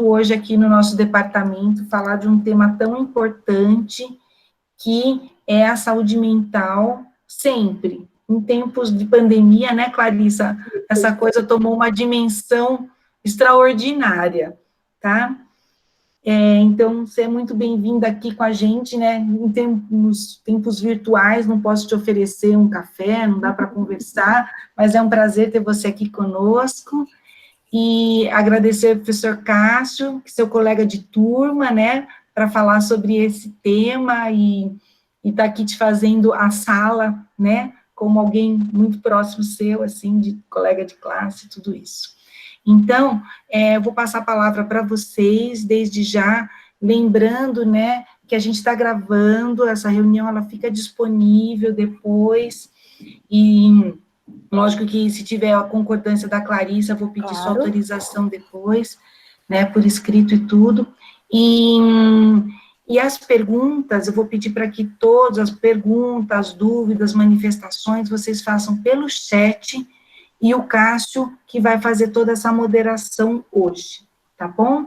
hoje aqui no nosso departamento falar de um tema tão importante que é a saúde mental sempre. Em tempos de pandemia, né, Clarissa? Essa coisa tomou uma dimensão extraordinária, tá? Então, você é muito bem-vinda aqui com a gente, né? Nos tempos virtuais, não posso te oferecer um café, não dá para conversar, mas é um prazer ter você aqui conosco. E agradecer ao professor Cássio, seu colega de turma, né, para falar sobre esse tema e tá aqui te fazendo a sala, né, como alguém muito próximo seu, assim, de colega de classe, tudo isso. Então, eu vou passar a palavra para vocês, desde já, lembrando, né, que a gente está gravando, essa reunião, ela fica disponível depois, e lógico que se tiver a concordância da Clarissa, eu vou pedir sua autorização depois, né, por escrito e tudo, e as perguntas, eu vou pedir para que todas as perguntas, dúvidas, manifestações, vocês façam pelo chat, e o Cássio que vai fazer toda essa moderação hoje, tá bom?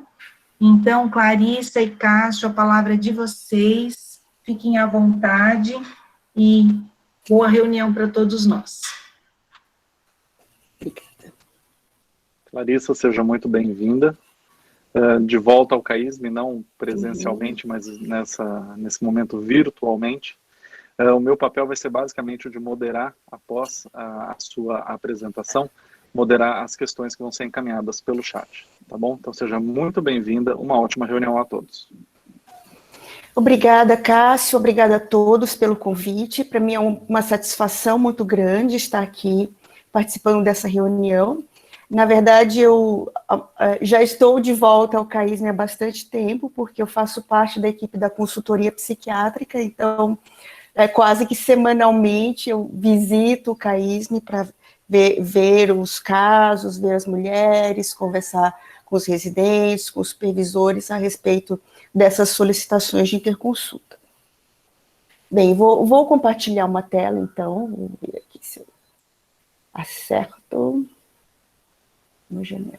Então, Clarissa e Cássio, a palavra é de vocês, fiquem à vontade, e boa reunião para todos nós. Clarissa, seja muito bem-vinda. De volta ao CAISM, não presencialmente, mas nesse momento virtualmente. O meu papel vai ser basicamente o de moderar, após a sua apresentação, moderar as questões que vão ser encaminhadas pelo chat, tá bom? Então, seja muito bem-vinda, uma ótima reunião a todos. Obrigada, Cássio, obrigada a todos pelo convite. Para mim é uma satisfação muito grande estar aqui participando dessa reunião. Na verdade, eu já estou de volta ao CAISM há bastante tempo, porque eu faço parte da equipe da consultoria psiquiátrica, então, quase que semanalmente eu visito o CAISM para ver os casos, ver as mulheres, conversar com os residentes, com os supervisores a respeito dessas solicitações de interconsulta. Bem, vou compartilhar uma tela, então, vou ver aqui se eu acerto no Gmail.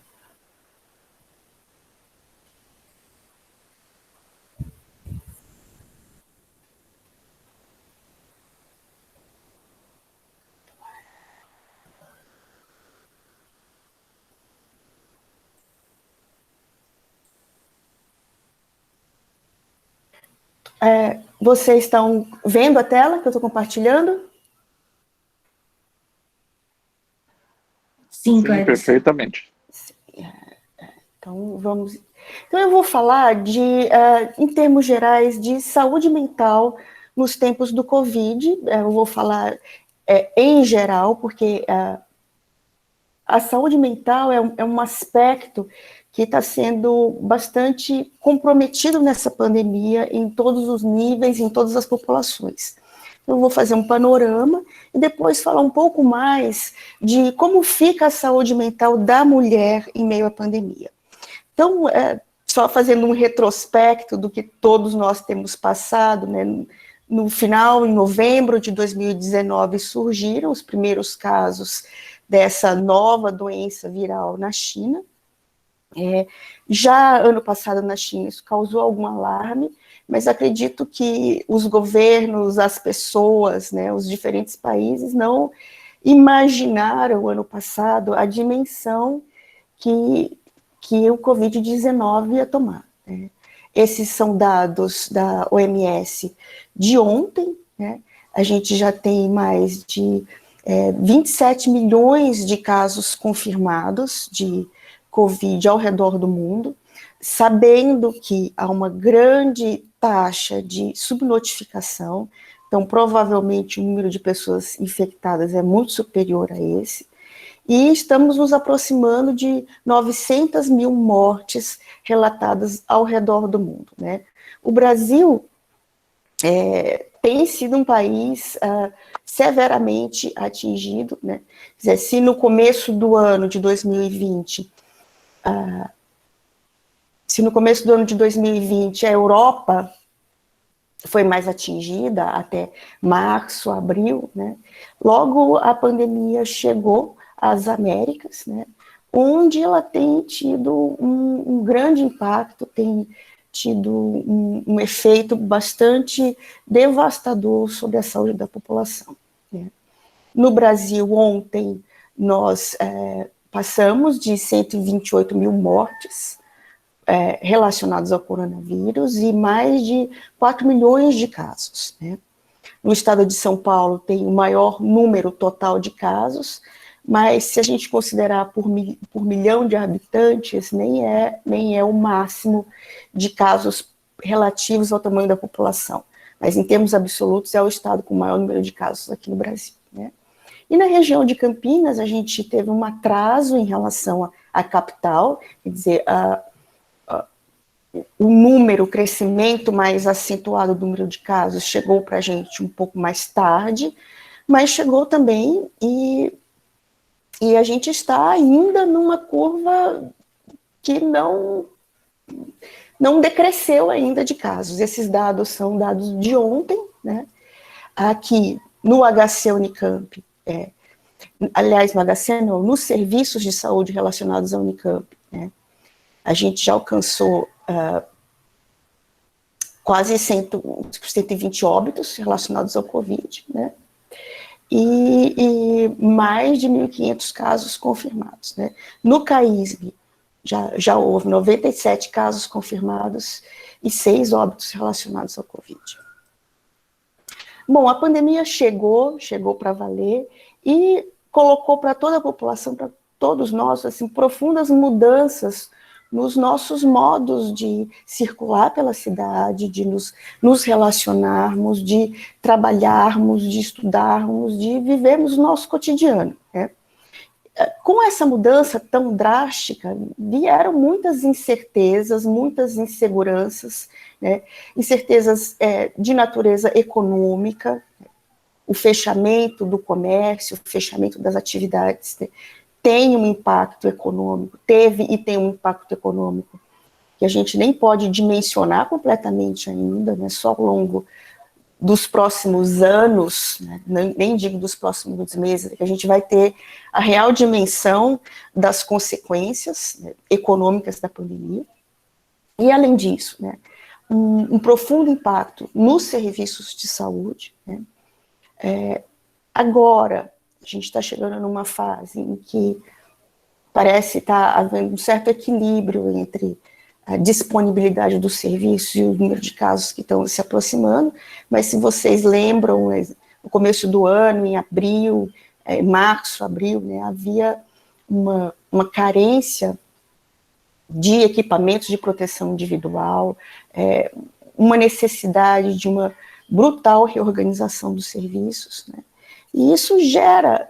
Vocês estão vendo a tela que eu estou compartilhando? Sim, Clarissa. Perfeitamente. Então, vamos... Então, eu vou falar em termos gerais, de saúde mental nos tempos do Covid. Eu vou falar em geral, porque a saúde mental é um aspecto que está sendo bastante comprometido nessa pandemia, em todos os níveis, em todas as populações. Eu vou fazer um panorama e depois falar um pouco mais de como fica a saúde mental da mulher em meio à pandemia. Então, só fazendo um retrospecto do que todos nós temos passado, né? No final, em novembro de 2019, surgiram os primeiros casos dessa nova doença viral na China. Já ano passado na China isso causou algum alarme, mas acredito que os governos, as pessoas, né, os diferentes países não imaginaram ano passado a dimensão que o Covid-19 ia tomar, né? Esses são dados da OMS de ontem, né? A gente já tem mais de 27 milhões de casos confirmados de Covid ao redor do mundo, sabendo que há uma grande taxa de subnotificação, então provavelmente o número de pessoas infectadas é muito superior a esse, e estamos nos aproximando de 900 mil mortes relatadas ao redor do mundo, né? O Brasil tem sido um país severamente atingido, né? Quer dizer, se no começo do ano de 2020, a Europa foi mais atingida até março, abril, né? Logo a pandemia chegou às Américas, né? onde ela tem tido um grande impacto, tem tido um efeito bastante devastador sobre a saúde da população, né? No Brasil, ontem, nós passamos de 128 mil mortes relacionadas ao coronavírus e mais de 4 milhões de casos, né? No estado de São Paulo tem o maior número total de casos, mas se a gente considerar por milhão de habitantes, nem é o máximo de casos relativos ao tamanho da população. Mas em termos absolutos é o estado com o maior número de casos aqui no Brasil, né? E na região de Campinas a gente teve um atraso em relação à capital, quer dizer, o crescimento mais acentuado do número de casos chegou para a gente um pouco mais tarde, mas chegou também e a gente está ainda numa curva que não decresceu ainda de casos. Esses dados são dados de ontem, né? Aqui no HC Unicamp, aliás, no HC não, nos serviços de saúde relacionados à Unicamp, né? A gente já alcançou quase 120 óbitos relacionados ao Covid, né? E mais de 1.500 casos confirmados, né? No CAISB, já houve 97 casos confirmados e 6 óbitos relacionados ao Covid. Bom, a pandemia chegou para valer e colocou para toda a população, para todos nós, assim, profundas mudanças nos nossos modos de circular pela cidade, de nos relacionarmos, de trabalharmos, de estudarmos, de vivermos o nosso cotidiano, né? Com essa mudança tão drástica, vieram muitas incertezas, muitas inseguranças, né? Incertezas de natureza econômica, o fechamento do comércio, o fechamento das atividades, né? Tem um impacto econômico, teve e tem um impacto econômico que a gente nem pode dimensionar completamente ainda, né? Só ao longo dos próximos anos, né? Nem digo dos próximos meses, que a gente vai ter a real dimensão das consequências, né, econômicas da pandemia. E, além disso, né, um profundo impacto nos serviços de saúde, né? Agora, a gente está chegando numa fase em que parece estar havendo um certo equilíbrio entre a disponibilidade do serviço e o número de casos que estão se aproximando, mas se vocês lembram, no começo do ano, em abril, março, abril, né, havia uma carência de equipamentos de proteção individual, uma necessidade de uma brutal reorganização dos serviços, né? E isso gera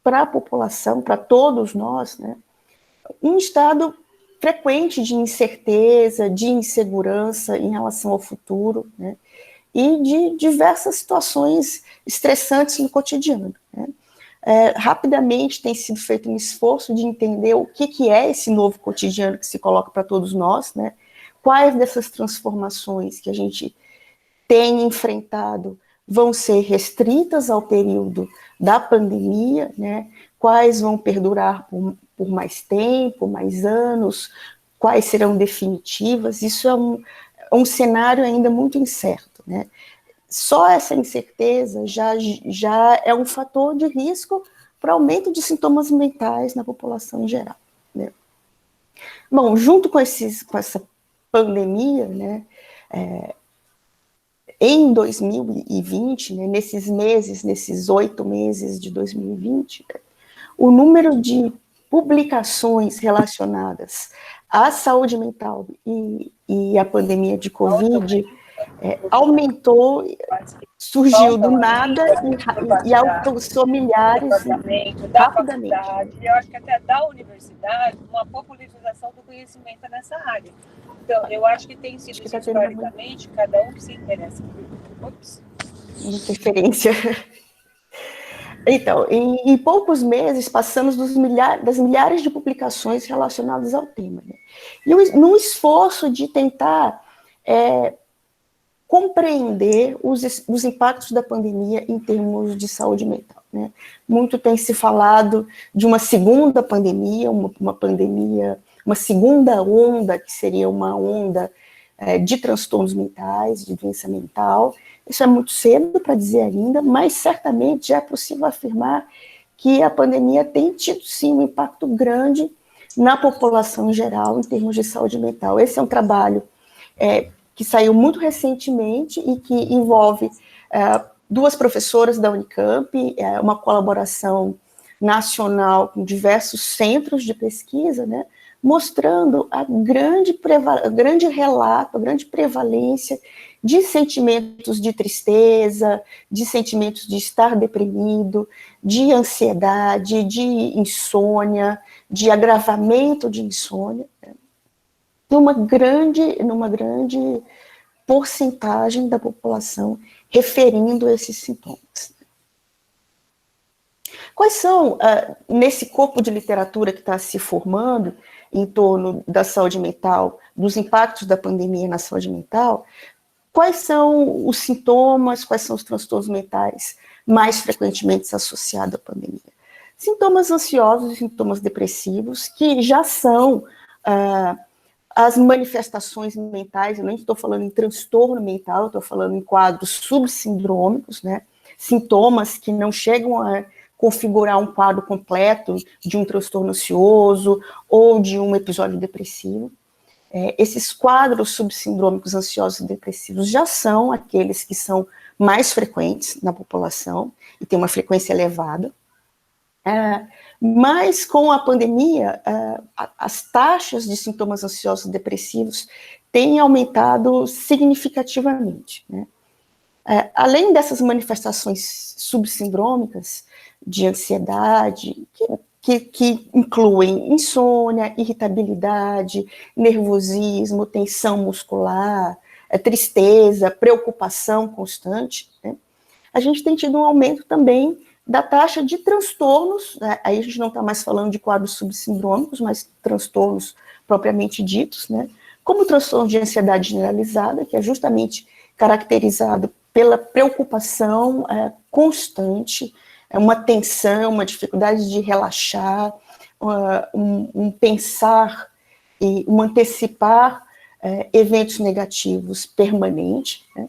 para a população, para todos nós, né, um estado frequente de incerteza, de insegurança em relação ao futuro, né, e de diversas situações estressantes no cotidiano, né. Rapidamente tem sido feito um esforço de entender o que é esse novo cotidiano que se coloca para todos nós, né, quais dessas transformações que a gente tem enfrentado vão ser restritas ao período da pandemia, né, quais vão perdurar por mais tempo, mais anos, quais serão definitivas. Isso é um cenário ainda muito incerto, né? Só essa incerteza já é um fator de risco para aumento de sintomas mentais na população em geral, né? Bom, junto com essa pandemia, né, em 2020, né, nesses 8 meses de 2020, o número de publicações relacionadas à saúde mental e à pandemia de Covid aumentou, surgiu do nada e alcançou milhares rapidamente. Eu acho que até da universidade, uma popularização do conhecimento nessa área. Então, eu acho que tem sido historicamente, cada um que se interessa. Ops. Interferência. Então, em poucos meses, passamos das milhares de publicações relacionadas ao tema, né? E num esforço de tentar compreender os impactos da pandemia em termos de saúde mental. né? Muito tem se falado de uma segunda pandemia, uma pandemia, uma segunda onda, que seria uma onda de transtornos mentais, de doença mental. Isso é muito cedo para dizer ainda, mas certamente já é possível afirmar que a pandemia tem tido, sim, um impacto grande na população em geral, em termos de saúde mental. Esse é um trabalho que saiu muito recentemente e que envolve duas professoras da Unicamp, uma colaboração nacional com diversos centros de pesquisa, né, mostrando a grande relato, a grande prevalência de sentimentos de tristeza, de sentimentos de estar deprimido, de ansiedade, de insônia, de agravamento de insônia, né, numa grande porcentagem da população referindo esses sintomas. Quais são, nesse corpo de literatura que está se formando em torno da saúde mental, dos impactos da pandemia na saúde mental, quais são os sintomas, quais são os transtornos mentais mais frequentemente associados à pandemia? Sintomas ansiosos e sintomas depressivos, que já são as manifestações mentais. Eu nem estou falando em transtorno mental, eu estou falando em quadros subsindrômicos, né? Sintomas que não chegam a configurar um quadro completo de um transtorno ansioso ou de um episódio depressivo. Esses quadros subsindrômicos ansiosos e depressivos já são aqueles que são mais frequentes na população e tem uma frequência elevada. Mas com a pandemia, as taxas de sintomas ansiosos e depressivos têm aumentado significativamente, né? Além dessas manifestações subsindrômicas de ansiedade, que incluem insônia, irritabilidade, nervosismo, tensão muscular, tristeza, preocupação constante, né? A gente tem tido um aumento também da taxa de transtornos, né? Aí a gente não está mais falando de quadros subsindrômicos, mas transtornos propriamente ditos, né? Como o transtorno de ansiedade generalizada, que é justamente caracterizado pela preocupação constante, uma tensão, uma dificuldade de relaxar, um pensar e um antecipar eventos negativos permanente, né?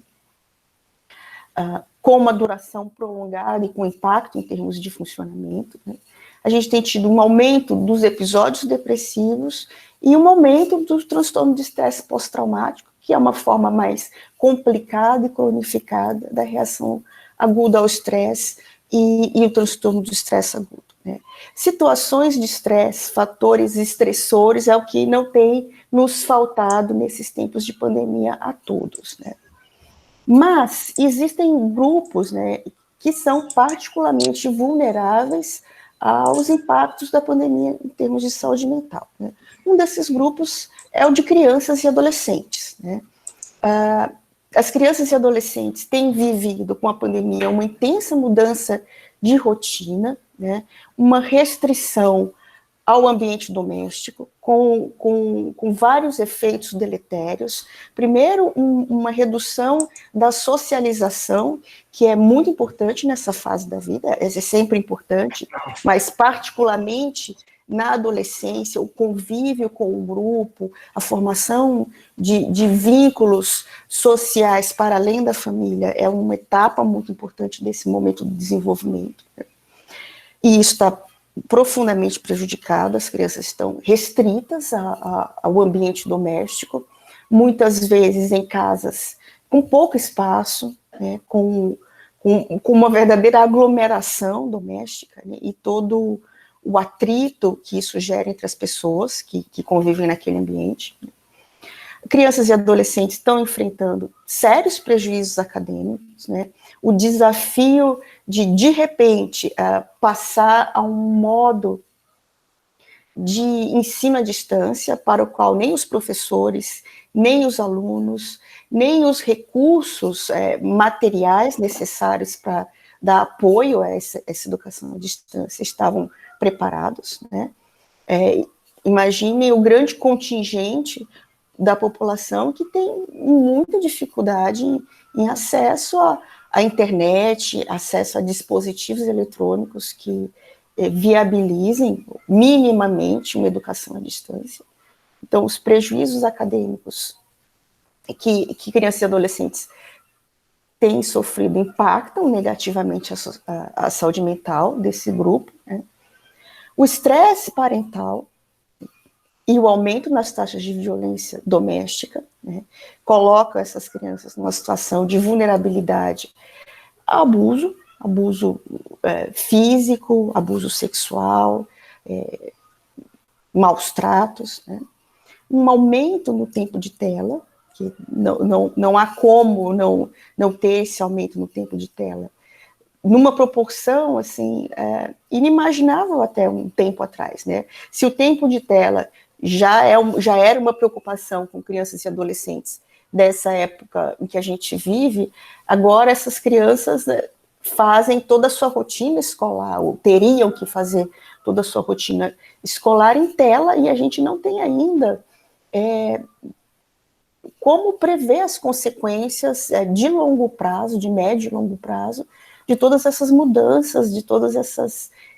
Com uma duração prolongada e com impacto em termos de funcionamento, né? A gente tem tido um aumento dos episódios depressivos e um aumento do transtorno de estresse pós-traumático, que é uma forma mais complicada e cronificada da reação aguda ao estresse e o transtorno do estresse agudo, né? Situações de estresse, fatores estressores, é o que não tem nos faltado nesses tempos de pandemia a todos, né? Mas existem grupos, né, que são particularmente vulneráveis aos impactos da pandemia em termos de saúde mental, né? Um desses grupos é o de crianças e adolescentes, né? As crianças e adolescentes têm vivido com a pandemia uma intensa mudança de rotina, né? Uma restrição ao ambiente doméstico, com vários efeitos deletérios. Primeiro, uma redução da socialização, que é muito importante nessa fase da vida, é sempre importante, mas particularmente na adolescência, o convívio com o grupo, a formação de vínculos sociais para além da família é uma etapa muito importante desse momento do desenvolvimento. E isso está profundamente prejudicado, as crianças estão restritas ao ambiente doméstico, muitas vezes em casas com pouco espaço, né, com uma verdadeira aglomeração doméstica, né, e todo o atrito que isso gera entre as pessoas que convivem naquele ambiente. Crianças e adolescentes estão enfrentando sérios prejuízos acadêmicos, né? O desafio de repente, passar a um modo de ensino à distância para o qual nem os professores, nem os alunos, nem os recursos materiais necessários para dar apoio a essa educação à distância estavam preparados, né? Imagine o grande contingente da população que tem muita dificuldade em acesso a internet, acesso a dispositivos eletrônicos que viabilizem minimamente uma educação à distância. Então, os prejuízos acadêmicos que crianças e adolescentes têm sofrido impactam negativamente a saúde mental desse grupo, né? O estresse parental e o aumento nas taxas de violência doméstica, né, coloca essas crianças numa situação de vulnerabilidade a abuso físico, abuso sexual, maus tratos, né? Um aumento no tempo de tela, que não há como não ter esse aumento no tempo de tela, numa proporção, assim, inimaginável até um tempo atrás, né? Se o tempo de tela já era uma preocupação com crianças e adolescentes dessa época em que a gente vive, agora essas crianças fazem toda a sua rotina escolar, ou teriam que fazer toda a sua rotina escolar em tela, e a gente não tem ainda como prever as consequências de longo prazo, de médio e longo prazo, de todas essas mudanças, de todos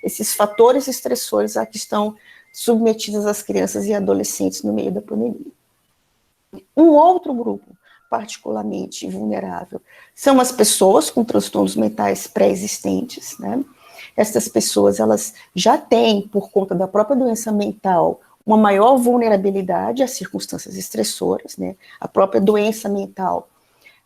esses fatores estressores a que estão submetidas as crianças e adolescentes no meio da pandemia. Um outro grupo particularmente vulnerável são as pessoas com transtornos mentais pré-existentes, né? Essas pessoas, elas já têm, por conta da própria doença mental, uma maior vulnerabilidade às circunstâncias estressoras, né? A própria doença mental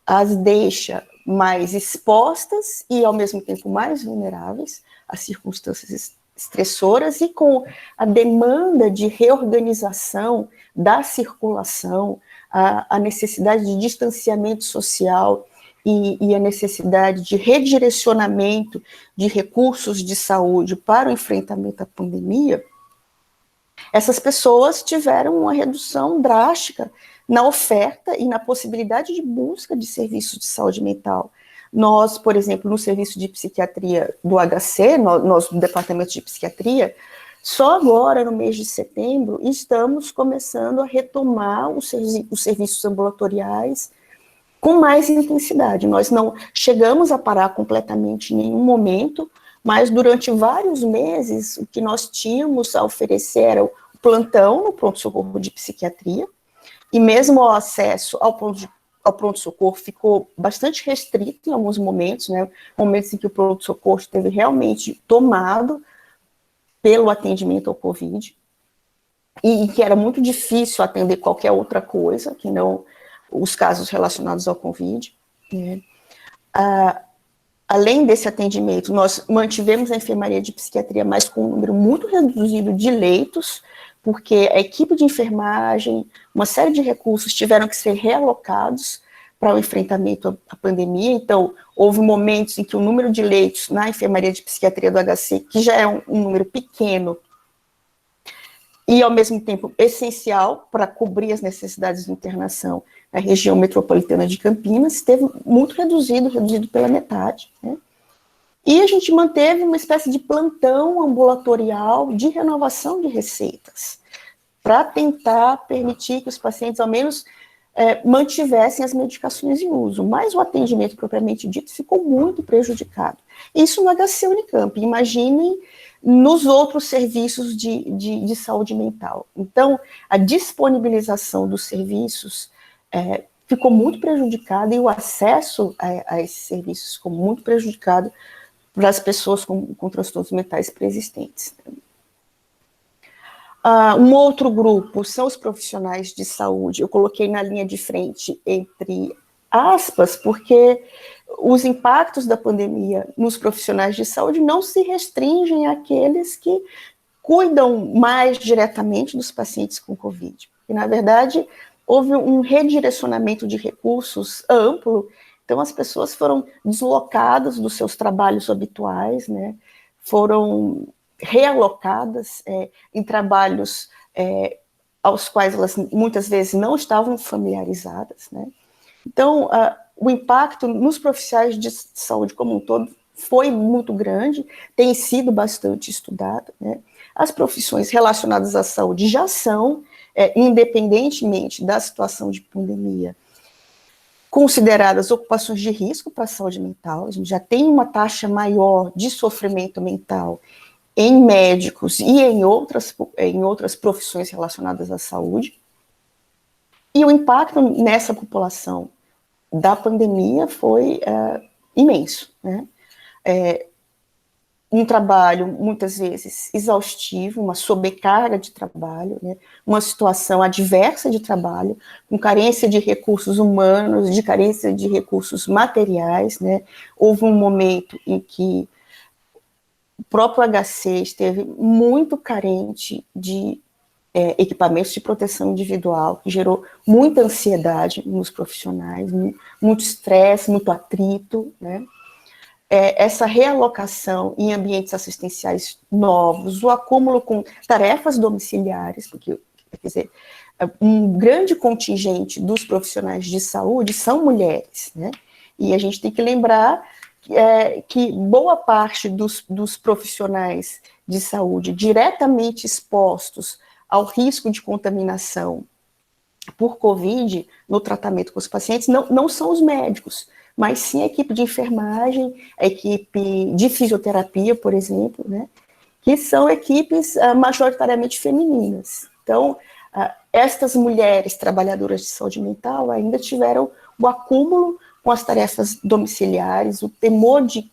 as deixa mais expostas e, ao mesmo tempo, mais vulneráveis às circunstâncias estressoras, e com a demanda de reorganização da circulação, a necessidade de distanciamento social e a necessidade de redirecionamento de recursos de saúde para o enfrentamento à pandemia, essas pessoas tiveram uma redução drástica na oferta e na possibilidade de busca de serviços de saúde mental. Nós, por exemplo, no serviço de psiquiatria do HC, nós do departamento de psiquiatria, só agora, no mês de setembro, estamos começando a retomar os serviços ambulatoriais com mais intensidade. Nós não chegamos a parar completamente em nenhum momento, mas durante vários meses, o que nós tínhamos a oferecer era o plantão no pronto-socorro de psiquiatria, e mesmo o acesso ao pronto-socorro ficou bastante restrito em alguns momentos, né? Momentos em que o pronto-socorro esteve realmente tomado pelo atendimento ao Covid, e que era muito difícil atender qualquer outra coisa, que não os casos relacionados ao Covid, né? Além desse atendimento, nós mantivemos a enfermaria de psiquiatria, mas com um número muito reduzido de leitos, porque a equipe de enfermagem, uma série de recursos tiveram que ser realocados para o enfrentamento à pandemia. Então, houve momentos em que o número de leitos na enfermaria de psiquiatria do HC, que já é um número pequeno, e ao mesmo tempo essencial para cobrir as necessidades de internação na região metropolitana de Campinas, esteve muito reduzido pela metade, né? E a gente manteve uma espécie de plantão ambulatorial de renovação de receitas, para tentar permitir que os pacientes, ao menos, mantivessem as medicações em uso, mas o atendimento propriamente dito ficou muito prejudicado. Isso no HC Unicamp, imaginem nos outros serviços de saúde mental. Então, a disponibilização dos serviços ficou muito prejudicada, e o acesso a esses serviços ficou muito prejudicado para as pessoas com transtornos mentais pré-existentes. Um outro grupo são os profissionais de saúde. Eu coloquei na linha de frente entre aspas, porque os impactos da pandemia nos profissionais de saúde não se restringem àqueles que cuidam mais diretamente dos pacientes com Covid. E, na verdade, houve um redirecionamento de recursos amplo. Então, as pessoas foram deslocadas dos seus trabalhos habituais, né? Foram realocadas em trabalhos aos quais elas muitas vezes não estavam familiarizadas, né? Então, o impacto nos profissionais de saúde como um todo foi muito grande, tem sido bastante estudado, né? As profissões relacionadas à saúde já são, independentemente da situação de pandemia, consideradas ocupações de risco para a saúde mental. A gente já tem uma taxa maior de sofrimento mental em médicos e em outras profissões relacionadas à saúde. E o impacto nessa população da pandemia foi imenso, né? Um trabalho, muitas vezes, exaustivo, uma sobrecarga de trabalho, né? Uma situação adversa de trabalho, com carência de recursos humanos, de carência de recursos materiais, né? Houve um momento em que o próprio HC esteve muito carente de equipamentos de proteção individual, que gerou muita ansiedade nos profissionais, muito estresse, muito atrito, né? Essa realocação em ambientes assistenciais novos, o acúmulo com tarefas domiciliares, porque, quer dizer, um grande contingente dos profissionais de saúde são mulheres, né? E a gente tem que lembrar que boa parte dos profissionais de saúde diretamente expostos ao risco de contaminação por Covid no tratamento com os pacientes não são os médicos, mas sim a equipe de enfermagem, a equipe de fisioterapia, por exemplo, né, que são equipes majoritariamente femininas. Então, estas mulheres trabalhadoras de saúde mental ainda tiveram o acúmulo com as tarefas domiciliares, o temor de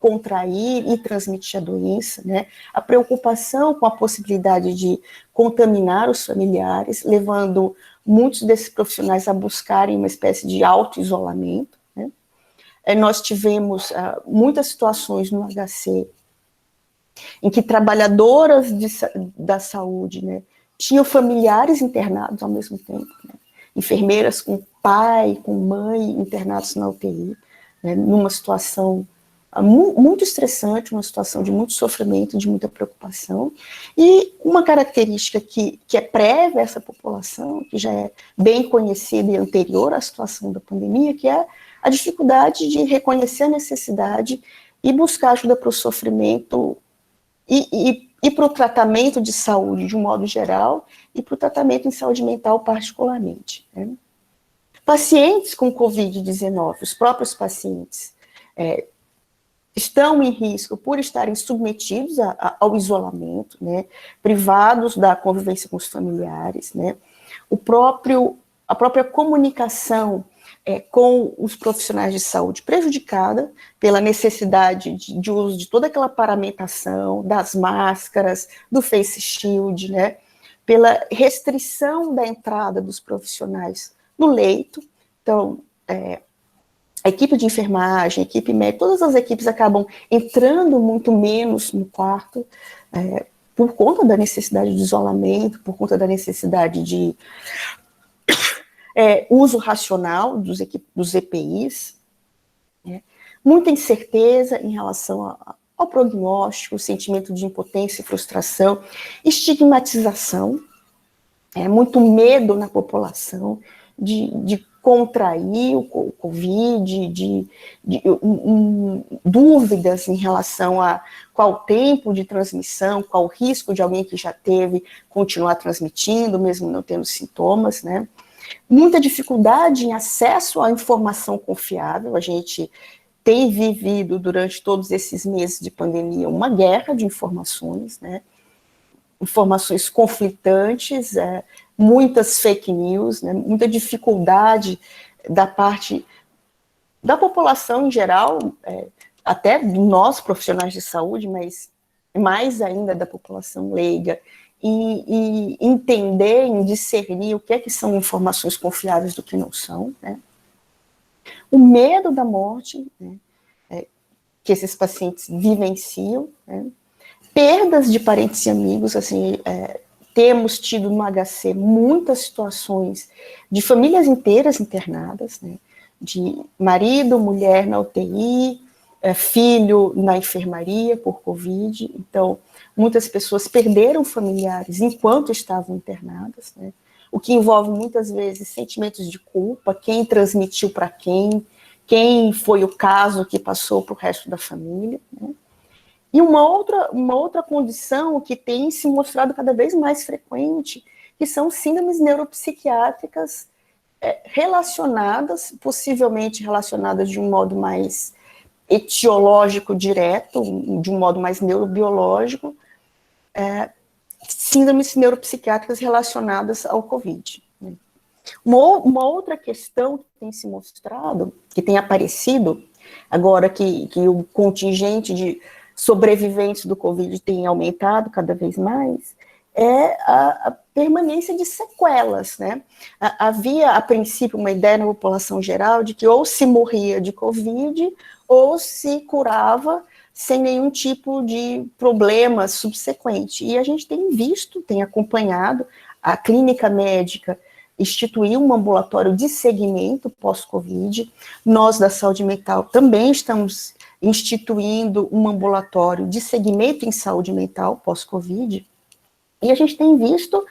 contrair e transmitir a doença, né, a preocupação com a possibilidade de contaminar os familiares, levando muitos desses profissionais a buscarem uma espécie de auto-isolamento. Nós tivemos muitas situações no HC em que trabalhadoras da saúde, né, tinham familiares internados ao mesmo tempo, né, enfermeiras com pai, com mãe internados na UTI, né, numa situação muito estressante, uma situação de muito sofrimento, de muita preocupação, e uma característica que é prévia a essa população, que já é bem conhecida e anterior à situação da pandemia, que é a dificuldade de reconhecer a necessidade e buscar ajuda para o sofrimento e para o tratamento de saúde de um modo geral e para o tratamento em saúde mental particularmente, né? Pacientes com Covid-19, os próprios pacientes, estão em risco por estarem submetidos ao isolamento, né, privados da convivência com os familiares, né, a própria comunicação com os profissionais de saúde prejudicada pela necessidade de uso de toda aquela paramentação, das máscaras, do face shield, né, pela restrição da entrada dos profissionais no leito. Então, a equipe de enfermagem, a equipe médica, todas as equipes acabam entrando muito menos no quarto, por conta da necessidade de isolamento, por conta da necessidade de uso racional dos EPIs, né? Muita incerteza em relação ao prognóstico, sentimento de impotência e frustração, estigmatização, muito medo na população de contrair o Covid, dúvidas em relação a qual tempo de transmissão, qual o risco de alguém que já teve continuar transmitindo, mesmo não tendo sintomas, né? Muita dificuldade em acesso à informação confiável. A gente tem vivido durante todos esses meses de pandemia uma guerra de informações, né? Informações conflitantes, muitas fake news, né? Muita dificuldade da parte da população em geral, até nós profissionais de saúde, mas mais ainda da população leiga, e entender, em discernir o que são informações confiáveis do que não são, né? O medo da morte, né, que esses pacientes vivenciam, né? Perdas de parentes e amigos, assim, temos tido no HC muitas situações de famílias inteiras internadas, né, de marido, mulher na UTI, filho na enfermaria por Covid. Então, muitas pessoas perderam familiares enquanto estavam internadas, né, o que envolve muitas vezes sentimentos de culpa, quem transmitiu para quem foi o caso que passou para o resto da família, né. E uma outra condição que tem se mostrado cada vez mais frequente, que são síndromes neuropsiquiátricas relacionadas, possivelmente relacionadas de um modo mais etiológico direto, de um modo mais neurobiológico, síndromes neuropsiquiátricas relacionadas ao Covid. Uma outra questão que tem se mostrado, que tem aparecido, agora que o contingente de sobreviventes do Covid tem aumentado cada vez mais, é a permanência de sequelas, né? Havia, a princípio, uma ideia na população geral de que ou se morria de Covid ou se curava sem nenhum tipo de problema subsequente. E a gente tem visto, tem acompanhado, a clínica médica instituiu um ambulatório de segmento pós-Covid. Nós, da saúde mental, também estamos instituindo um ambulatório de segmento em saúde mental pós-Covid. E a gente tem visto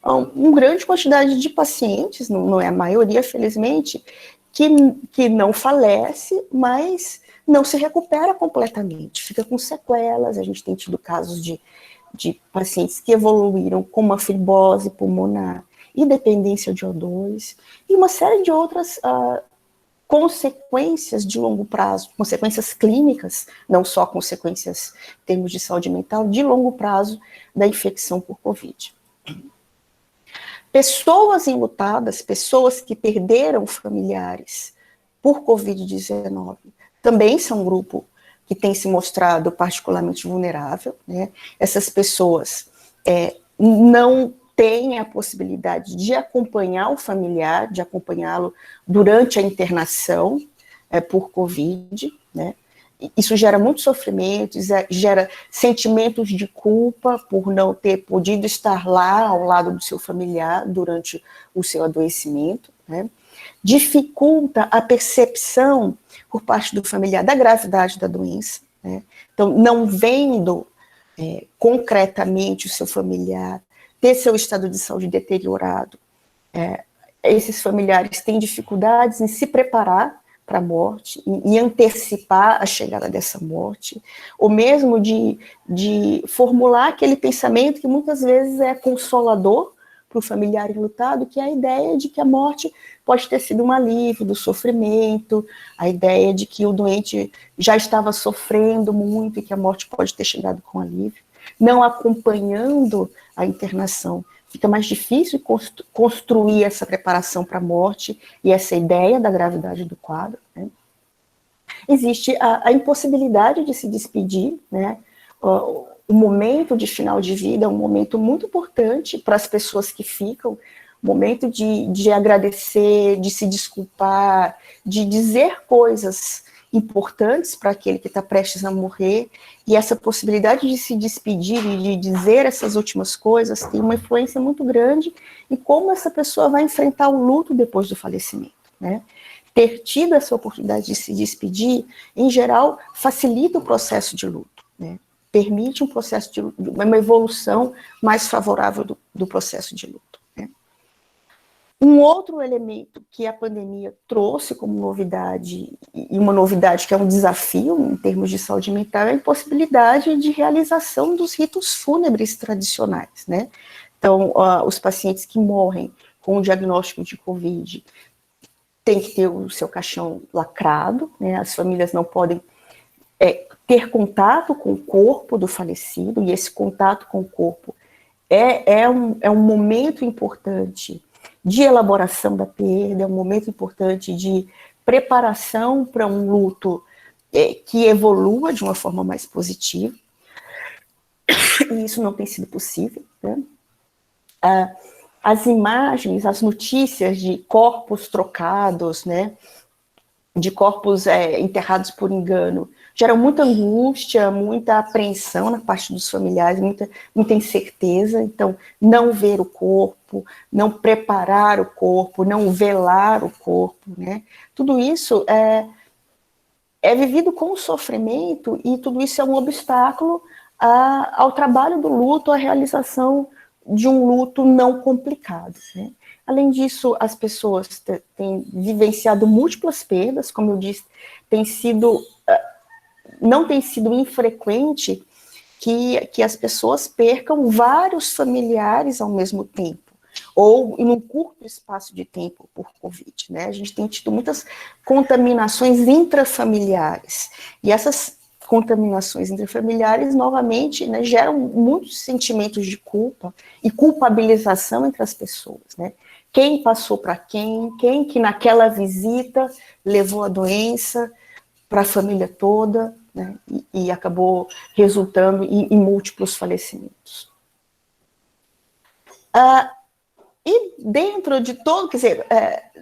uma grande quantidade de pacientes, não é a maioria, felizmente, que não falece, mas não se recupera completamente, fica com sequelas. A gente tem tido casos de pacientes que evoluíram com uma fibrose pulmonar e dependência de O2, e uma série de outras consequências de longo prazo, consequências clínicas, não só consequências em termos de saúde mental, de longo prazo da infecção por Covid. Pessoas enlutadas, pessoas que perderam familiares por Covid-19, também são um grupo que tem se mostrado particularmente vulnerável, né? Essas pessoas não têm a possibilidade de acompanhar o familiar, de acompanhá-lo durante a internação por Covid, né? Isso gera muito sofrimento, gera sentimentos de culpa por não ter podido estar lá ao lado do seu familiar durante o seu adoecimento, né? Dificulta a percepção por parte do familiar da gravidade da doença, né? Então, não vendo concretamente o seu familiar ter seu estado de saúde deteriorado, esses familiares têm dificuldades em se preparar para a morte, em antecipar a chegada dessa morte, ou mesmo de formular aquele pensamento que muitas vezes é consolador para o familiar enlutado, que é a ideia de que a morte pode ter sido um alívio do sofrimento, a ideia de que o doente já estava sofrendo muito e que a morte pode ter chegado com alívio. Não acompanhando a internação, fica mais difícil construir essa preparação para a morte e essa ideia da gravidade do quadro, né? Existe a impossibilidade de se despedir, né? O momento de final de vida é um momento muito importante para as pessoas que ficam, momento de agradecer, de se desculpar, de dizer coisas importantes para aquele que está prestes a morrer, e essa possibilidade de se despedir e de dizer essas últimas coisas tem uma influência muito grande em como essa pessoa vai enfrentar o luto depois do falecimento, né? Ter tido essa oportunidade de se despedir, em geral, facilita o processo de luto, né? Permite um processo uma evolução mais favorável do processo de luto, né? Um outro elemento que a pandemia trouxe como novidade, e uma novidade que é um desafio em termos de saúde mental, é a impossibilidade de realização dos ritos fúnebres tradicionais, né? Então, os pacientes que morrem com o diagnóstico de Covid têm que ter o seu caixão lacrado, né? As famílias não podem ter contato com o corpo do falecido, e esse contato com o corpo é um momento importante de elaboração da perda, é um momento importante de preparação para um luto que evolua de uma forma mais positiva, e isso não tem sido possível, né? As imagens, as notícias de corpos trocados, né, de corpos enterrados por engano, geram muita angústia, muita apreensão na parte dos familiares, muita incerteza. Então, não ver o corpo, não preparar o corpo, não velar o corpo, né? Tudo isso é vivido com sofrimento, e tudo isso é um obstáculo ao trabalho do luto, à realização de um luto não complicado, né? Além disso, as pessoas têm vivenciado múltiplas perdas, como eu disse, não tem sido infrequente que as pessoas percam vários familiares ao mesmo tempo. ou em um curto espaço de tempo por Covid, né? A gente tem tido muitas contaminações intrafamiliares, e essas contaminações intrafamiliares, novamente, né, geram muitos sentimentos de culpa e culpabilização entre as pessoas, né? Quem passou para quem que naquela visita levou a doença para a família toda, né, e acabou resultando em múltiplos falecimentos. E dentro de todo, quer dizer,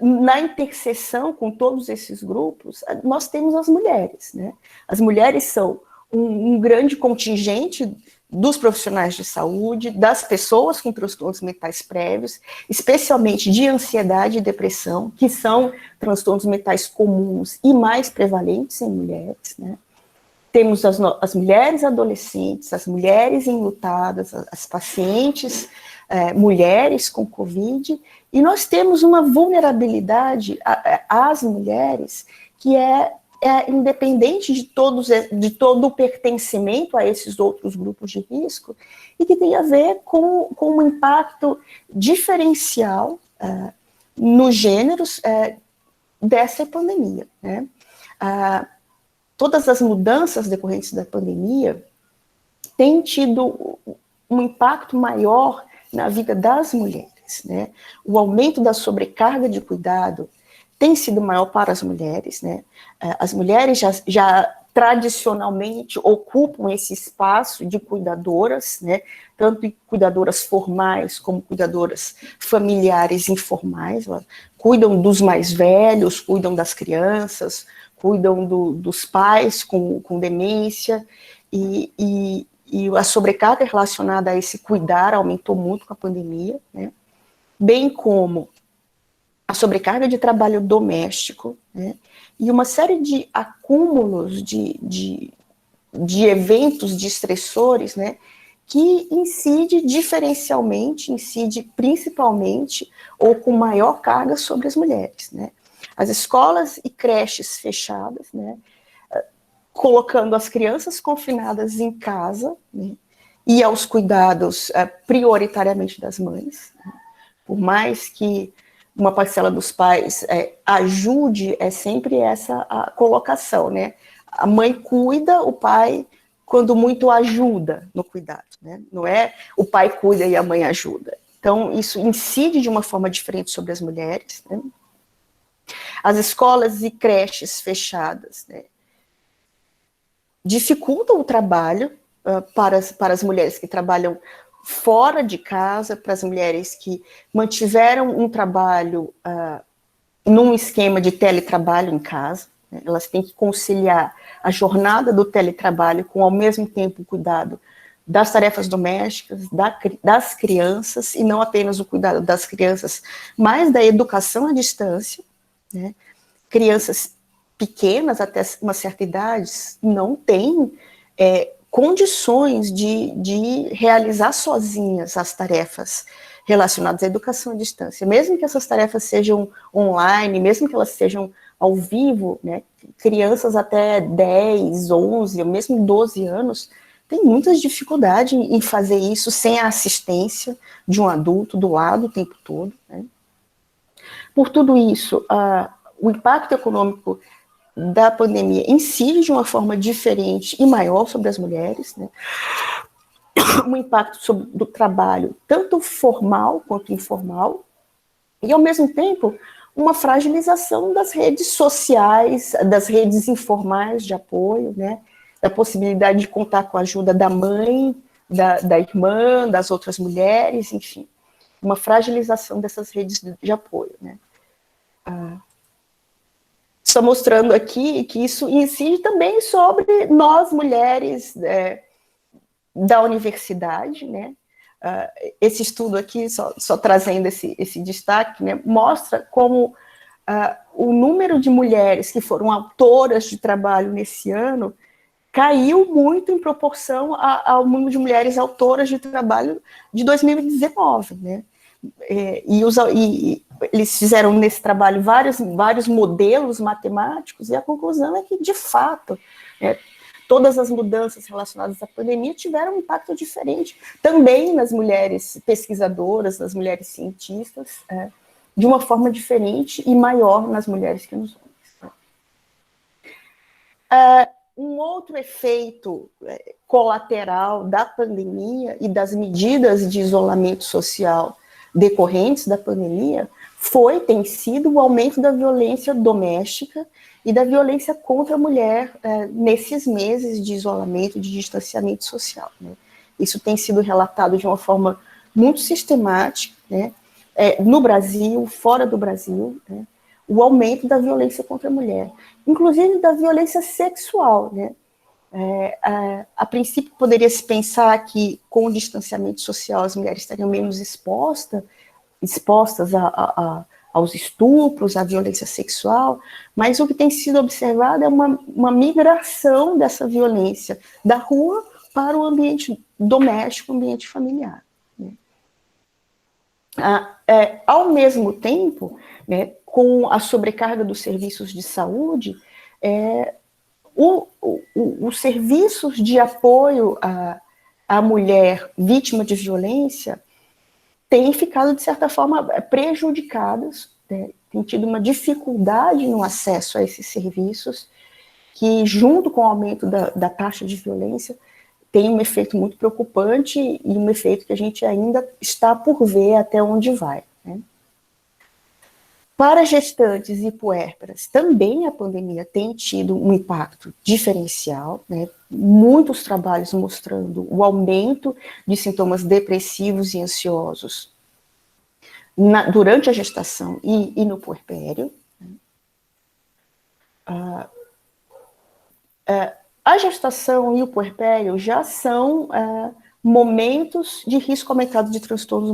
na interseção com todos esses grupos, nós temos as mulheres, né? As mulheres são um grande contingente dos profissionais de saúde, das pessoas com transtornos mentais prévios, especialmente de ansiedade e depressão, que são transtornos mentais comuns e mais prevalentes em mulheres, né? Temos as mulheres adolescentes, as mulheres enlutadas, as pacientes mulheres com Covid, e nós temos uma vulnerabilidade às mulheres que é independente de todo o pertencimento a esses outros grupos de risco, e que tem a ver com um impacto diferencial nos gêneros dessa pandemia, né? Todas as mudanças decorrentes da pandemia têm tido um impacto maior na vida das mulheres, né? O aumento da sobrecarga de cuidado tem sido maior para as mulheres, né? As mulheres já tradicionalmente ocupam esse espaço de cuidadoras, né? Tanto cuidadoras formais como cuidadoras familiares informais. Elas cuidam dos mais velhos, cuidam das crianças, cuidam dos pais com demência, e a sobrecarga relacionada a esse cuidar aumentou muito com a pandemia, né? Bem como a sobrecarga de trabalho doméstico, né? E uma série de acúmulos de eventos, de estressores, né? Que incide diferencialmente, incide principalmente ou com maior carga sobre as mulheres, né? As escolas e creches fechadas, né? Colocando as crianças confinadas em casa, né, e aos cuidados prioritariamente das mães, né. Por mais que uma parcela dos pais ajude, é sempre essa a colocação, né? A mãe cuida, o pai, quando muito, ajuda no cuidado, né? Não é o pai cuida e a mãe ajuda. Então, isso incide de uma forma diferente sobre as mulheres, né? As escolas e creches fechadas, né, dificultam o trabalho para as mulheres que trabalham fora de casa, para as mulheres que mantiveram um trabalho num esquema de teletrabalho em casa, né? Elas têm que conciliar a jornada do teletrabalho com, ao mesmo tempo, o cuidado das tarefas domésticas, das crianças, e não apenas o cuidado das crianças, mas da educação à distância, né? Crianças pequenas, até uma certa idade, não têm condições de realizar sozinhas as tarefas relacionadas à educação à distância. Mesmo que essas tarefas sejam online, mesmo que elas sejam ao vivo, né, crianças até 10, 11, ou mesmo 12 anos, têm muitas dificuldades em fazer isso sem a assistência de um adulto do lado o tempo todo, né? Por tudo isso, o impacto econômico da pandemia incide de uma forma diferente e maior sobre as mulheres, né? Um impacto do trabalho, tanto formal quanto informal, e, ao mesmo tempo, uma fragilização das redes sociais, das redes informais de apoio, né? Da possibilidade de contar com a ajuda da mãe, da irmã, das outras mulheres, enfim, uma fragilização dessas redes de apoio, né? Estou mostrando aqui que isso incide também sobre nós, mulheres da universidade, né? Esse estudo aqui, só trazendo esse destaque, né, mostra como o número de mulheres que foram autoras de trabalho nesse ano caiu muito em proporção ao número de mulheres autoras de trabalho de 2019, né? E eles fizeram nesse trabalho vários modelos matemáticos, e a conclusão é que, de fato, todas as mudanças relacionadas à pandemia tiveram um impacto diferente, também nas mulheres pesquisadoras, nas mulheres cientistas, de uma forma diferente e maior nas mulheres que nos homens. Um outro efeito colateral da pandemia e das medidas de isolamento social decorrentes da pandemia tem sido o aumento da violência doméstica e da violência contra a mulher nesses meses de isolamento, de distanciamento social, né? Isso tem sido relatado de uma forma muito sistemática, né? No Brasil, fora do Brasil, né? O aumento da violência contra a mulher, inclusive da violência sexual, né? A princípio poderia se pensar que com o distanciamento social as mulheres estariam menos expostas aos estupros, à violência sexual, mas o que tem sido observado é uma migração dessa violência da rua para o ambiente doméstico, o ambiente familiar, né? Ao mesmo tempo, né, com a sobrecarga dos serviços de saúde, os serviços de apoio à mulher vítima de violência têm ficado, de certa forma, prejudicados, né? Tem tido uma dificuldade no acesso a esses serviços, que, junto com o aumento da taxa de violência, tem um efeito muito preocupante e um efeito que a gente ainda está por ver até onde vai, né? Para gestantes e puérperas, também a pandemia tem tido um impacto diferencial, né? Muitos trabalhos mostrando o aumento de sintomas depressivos e ansiosos durante a gestação e no puerpério. A gestação e o puerpério já são momentos de risco aumentado de transtornos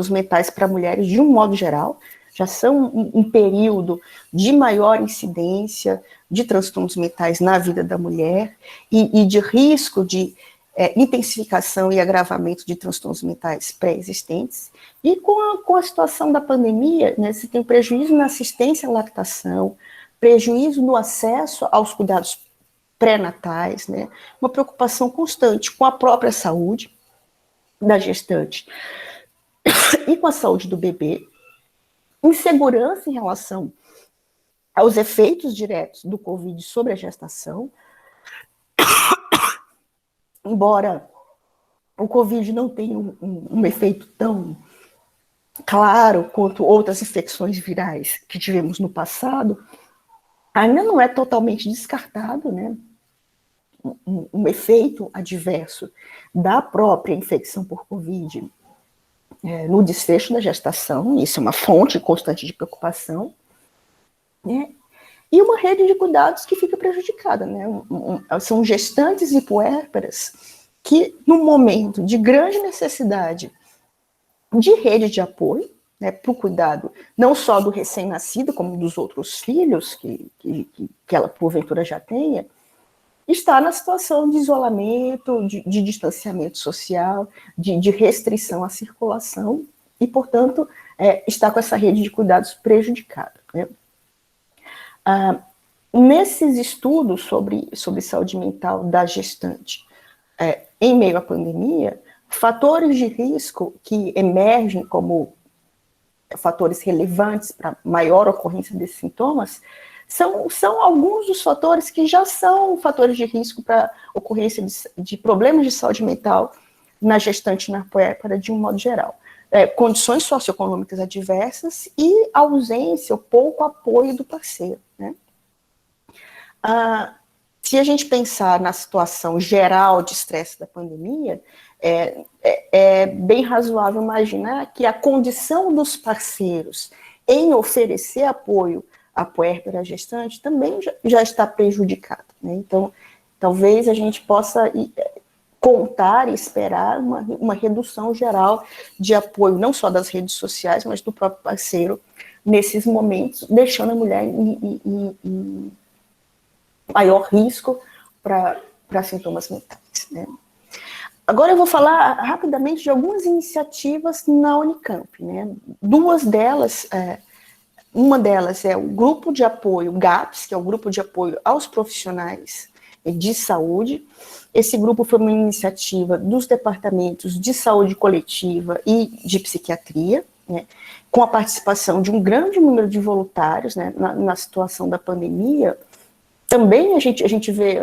mentais para mulheres de um modo geral, já são um período de maior incidência de transtornos mentais na vida da mulher e de risco de intensificação e agravamento de transtornos mentais pré-existentes. E com a situação da pandemia, né, você tem prejuízo na assistência à lactação, prejuízo no acesso aos cuidados pré-natais, né, uma preocupação constante com a própria saúde da gestante e com a saúde do bebê, insegurança em relação aos efeitos diretos do Covid sobre a gestação. Embora o Covid não tenha um efeito tão claro quanto outras infecções virais que tivemos no passado, ainda não é totalmente descartado, né, um efeito adverso da própria infecção por Covid no desfecho da gestação. Isso é uma fonte constante de preocupação, né? E uma rede de cuidados que fica prejudicada, né? São gestantes e puérperas que, no momento de grande necessidade de rede de apoio, né, para o cuidado não só do recém-nascido, como dos outros filhos que ela, porventura, já tenha, está na situação de isolamento, de distanciamento social, de restrição à circulação, e, portanto, está com essa rede de cuidados prejudicada, né? Nesses estudos sobre saúde mental da gestante, em meio à pandemia, fatores de risco que emergem como fatores relevantes para maior ocorrência desses sintomas são alguns dos fatores que já são fatores de risco para ocorrência de problemas de saúde mental na gestante e na puérpera de um modo geral. Condições socioeconômicas adversas e ausência ou pouco apoio do parceiro, né? Se a gente pensar na situação geral de estresse da pandemia, é bem razoável imaginar que a condição dos parceiros em oferecer apoio à puérpera gestante também já está prejudicada, né? Então, talvez a gente possa contar e esperar uma redução geral de apoio, não só das redes sociais, mas do próprio parceiro nesses momentos, deixando a mulher em maior risco para sintomas mentais, né? Agora eu vou falar rapidamente de algumas iniciativas na Unicamp, né? Duas delas, uma delas é o grupo de apoio GAPS, que é o grupo de apoio aos profissionais de saúde. Esse grupo foi uma iniciativa dos departamentos de saúde coletiva e de psiquiatria, né, com a participação de um grande número de voluntários, né, na situação da pandemia. Também a gente vê,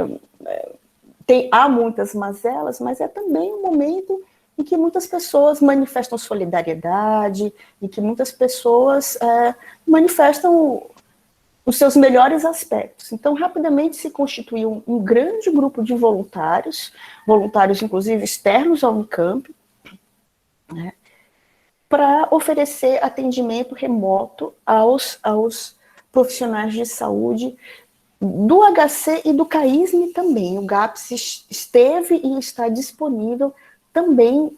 há muitas mazelas, mas é também um momento em que muitas pessoas manifestam solidariedade, em que muitas pessoas manifestam os seus melhores aspectos. Então, rapidamente se constituiu um grande grupo de voluntários inclusive externos ao Unicamp, né, para oferecer atendimento remoto aos profissionais de saúde do HC e do CAISM também. O GAPS esteve e está disponível também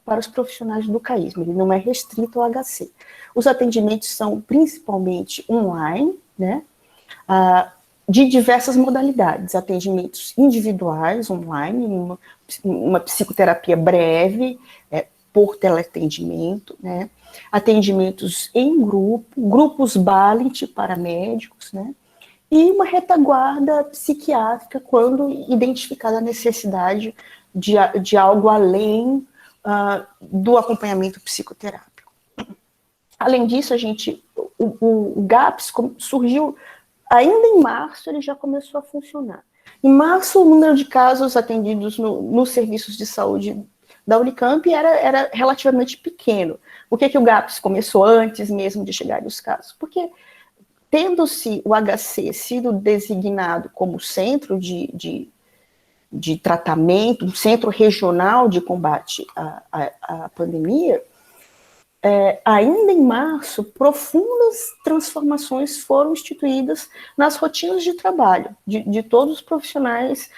para os profissionais do CAISM, ele não é restrito ao HC. Os atendimentos são principalmente online, né, de diversas modalidades, atendimentos individuais, online, uma psicoterapia breve, por teleatendimento, né, atendimentos em grupo, grupos Balint para médicos, né, e uma retaguarda psiquiátrica quando identificada a necessidade de algo além do acompanhamento psicoterápico. Além disso, o GAPS surgiu ainda em março, ele já começou a funcionar. Em março, o número de casos atendidos nos serviços de saúde da Unicamp era relativamente pequeno. Por que o GAPS começou antes mesmo de chegar os casos? Porque, tendo-se o HC sido designado como centro de tratamento, um centro regional de combate à pandemia, ainda em março, profundas transformações foram instituídas nas rotinas de trabalho de todos os profissionais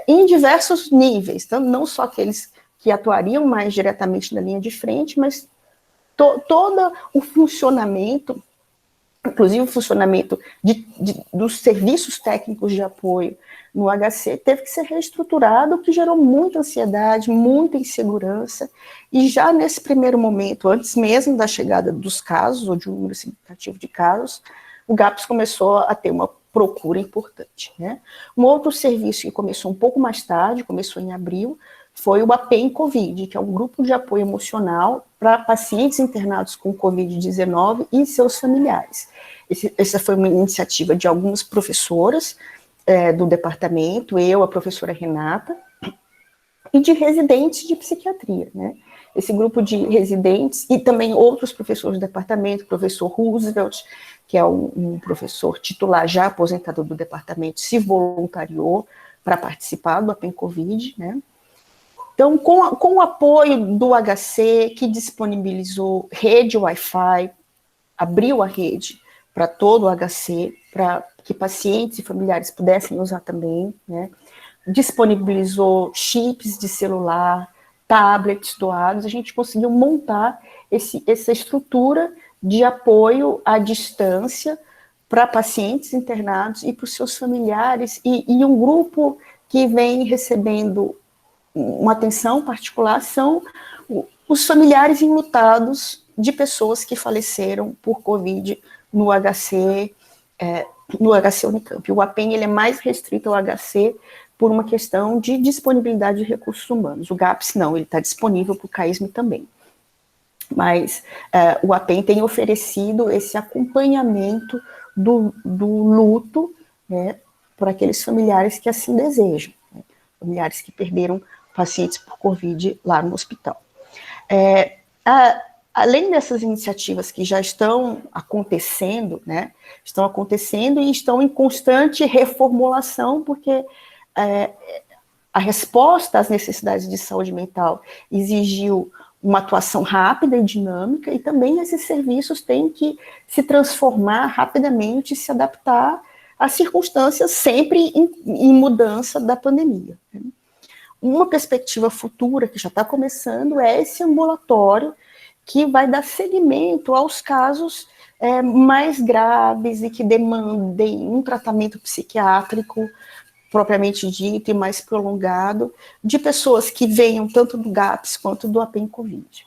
em diversos níveis, então, não só aqueles que atuariam mais diretamente na linha de frente, mas todo o funcionamento, inclusive o funcionamento dos serviços técnicos de apoio no HC, teve que ser reestruturado, o que gerou muita ansiedade, muita insegurança, e já nesse primeiro momento, antes mesmo da chegada dos casos, ou de um número significativo de casos, o GAPS começou a ter uma procura importante, né? Um outro serviço que começou um pouco mais tarde, começou em abril, foi o APEM Covid, que é um grupo de apoio emocional para pacientes internados com Covid-19 e seus familiares. Essa foi uma iniciativa de algumas professoras do departamento, a professora Renata, e de residentes de psiquiatria, né? Esse grupo de residentes, e também outros professores do departamento, o professor Roosevelt, que é um professor titular já aposentado do departamento, se voluntariou para participar do APEM Covid, né? Então, com o apoio do HC, que disponibilizou rede Wi-Fi, abriu a rede para todo o HC, para que pacientes e familiares pudessem usar também, né? Disponibilizou chips de celular, tablets doados, a gente conseguiu montar essa estrutura de apoio à distância para pacientes internados e para os seus familiares, e um grupo que vem recebendo uma atenção particular são os familiares enlutados de pessoas que faleceram por Covid no HC Unicamp. O APEM ele é mais restrito ao HC por uma questão de disponibilidade de recursos humanos. O GAPS não, ele está disponível para o CAISM também. Mas o APEM tem oferecido esse acompanhamento do luto, né, por aqueles familiares que assim desejam, né, familiares que perderam pacientes por Covid lá no hospital. Além dessas iniciativas que já estão acontecendo, né, e estão em constante reformulação, porque a resposta às necessidades de saúde mental exigiu uma atuação rápida e dinâmica, e também esses serviços têm que se transformar rapidamente e se adaptar às circunstâncias sempre em mudança da pandemia. Uma perspectiva futura que já está começando é esse ambulatório que vai dar seguimento aos casos mais graves e que demandem um tratamento psiquiátrico propriamente dito e mais prolongado, de pessoas que venham tanto do GAPS quanto do APEM Covid.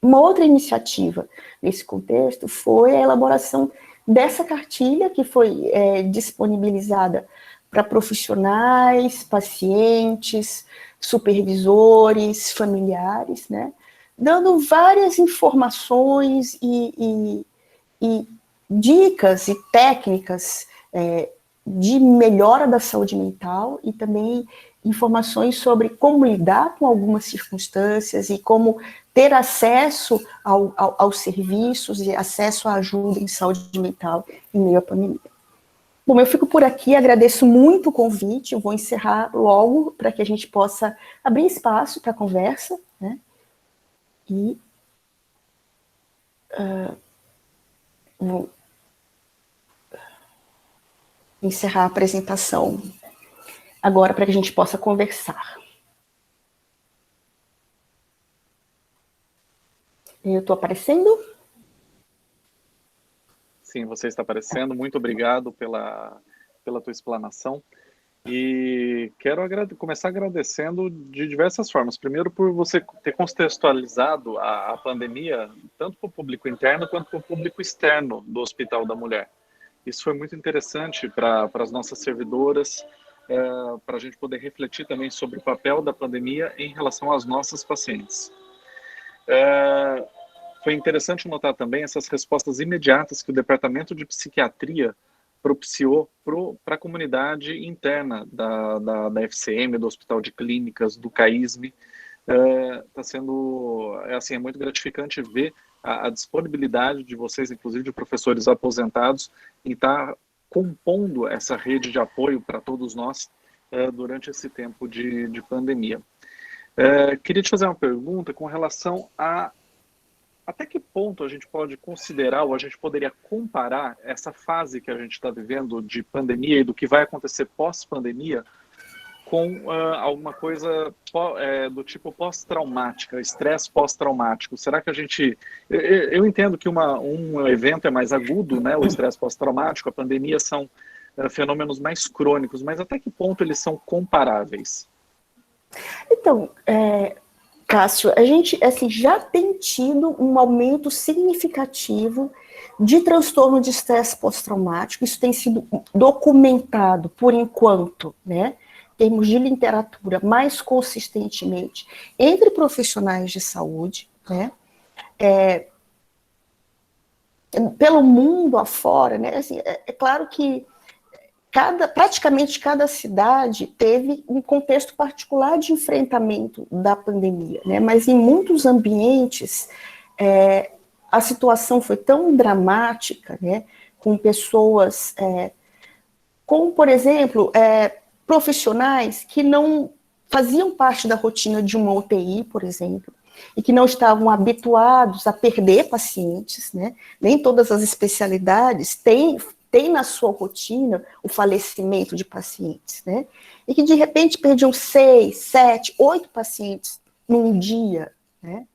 Uma outra iniciativa nesse contexto foi a elaboração dessa cartilha que foi disponibilizada para profissionais, pacientes, supervisores, familiares, né? Dando várias informações e dicas e técnicas de melhora da saúde mental e também informações sobre como lidar com algumas circunstâncias e como ter acesso aos serviços e acesso à ajuda em saúde mental em meio à pandemia. Bom, eu fico por aqui, agradeço muito o convite, eu vou encerrar logo para que a gente possa abrir espaço para a conversa, né? E vou encerrar a apresentação agora para que a gente possa conversar. Eu estou aparecendo? Sim, você está aparecendo. Muito obrigado pela tua explanação. E quero começar agradecendo de diversas formas. Primeiro, por você ter contextualizado a pandemia, tanto para o público interno quanto para o público externo do Hospital da Mulher. Isso foi muito interessante para as nossas servidoras, para a gente poder refletir também sobre o papel da pandemia em relação às nossas pacientes. Foi interessante notar também essas respostas imediatas que o Departamento de Psiquiatria propiciou para a comunidade interna da FCM, do Hospital de Clínicas, do CAISM. Está sendo, assim, é muito gratificante ver a disponibilidade de vocês, inclusive de professores aposentados, em estar compondo essa rede de apoio para todos nós durante esse tempo de pandemia. Queria te fazer uma pergunta com relação a até que ponto a gente pode considerar, ou a gente poderia comparar essa fase que a gente está vivendo de pandemia e do que vai acontecer pós-pandemia com alguma coisa do tipo pós-traumática, estresse pós-traumático? Será que a gente... Eu entendo que um evento é mais agudo, né, o estresse pós-traumático, a pandemia são fenômenos mais crônicos, mas até que ponto eles são comparáveis? Então, Cássio, a gente assim, já tem tido um aumento significativo de transtorno de estresse pós-traumático. Isso tem sido documentado, por enquanto, né, em termos de literatura, mais consistentemente, entre profissionais de saúde, né, pelo mundo afora, né, assim, é claro que praticamente cada cidade teve um contexto particular de enfrentamento da pandemia, né? Mas em muitos ambientes a situação foi tão dramática, né? Com pessoas, como por exemplo, profissionais que não faziam parte da rotina de uma UTI, por exemplo, e que não estavam habituados a perder pacientes, né? Nem todas as especialidades têm na sua rotina o falecimento de pacientes, né? E que de repente perdiam 6, 7, 8 pacientes num dia, né?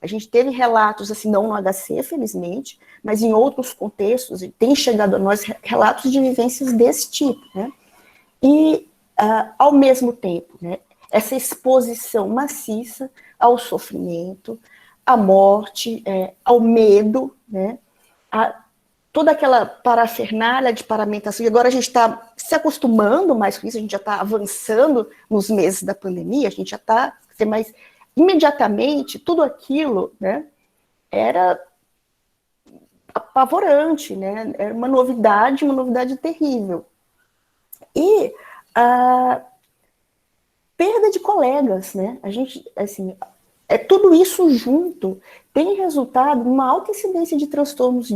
A gente teve relatos, assim, não no HC, felizmente, mas em outros contextos, e tem chegado a nós relatos de vivências desse tipo, né? E, ao mesmo tempo, né, essa exposição maciça ao sofrimento, à morte, ao medo, né? Toda aquela parafernália de paramentação, e agora a gente está se acostumando mais com isso, a gente já está avançando nos meses da pandemia, a gente já está, mas imediatamente tudo aquilo, né, era apavorante, né, era uma novidade terrível. E a perda de colegas, né, a gente, assim, tudo isso junto tem resultado numa alta incidência de transtornos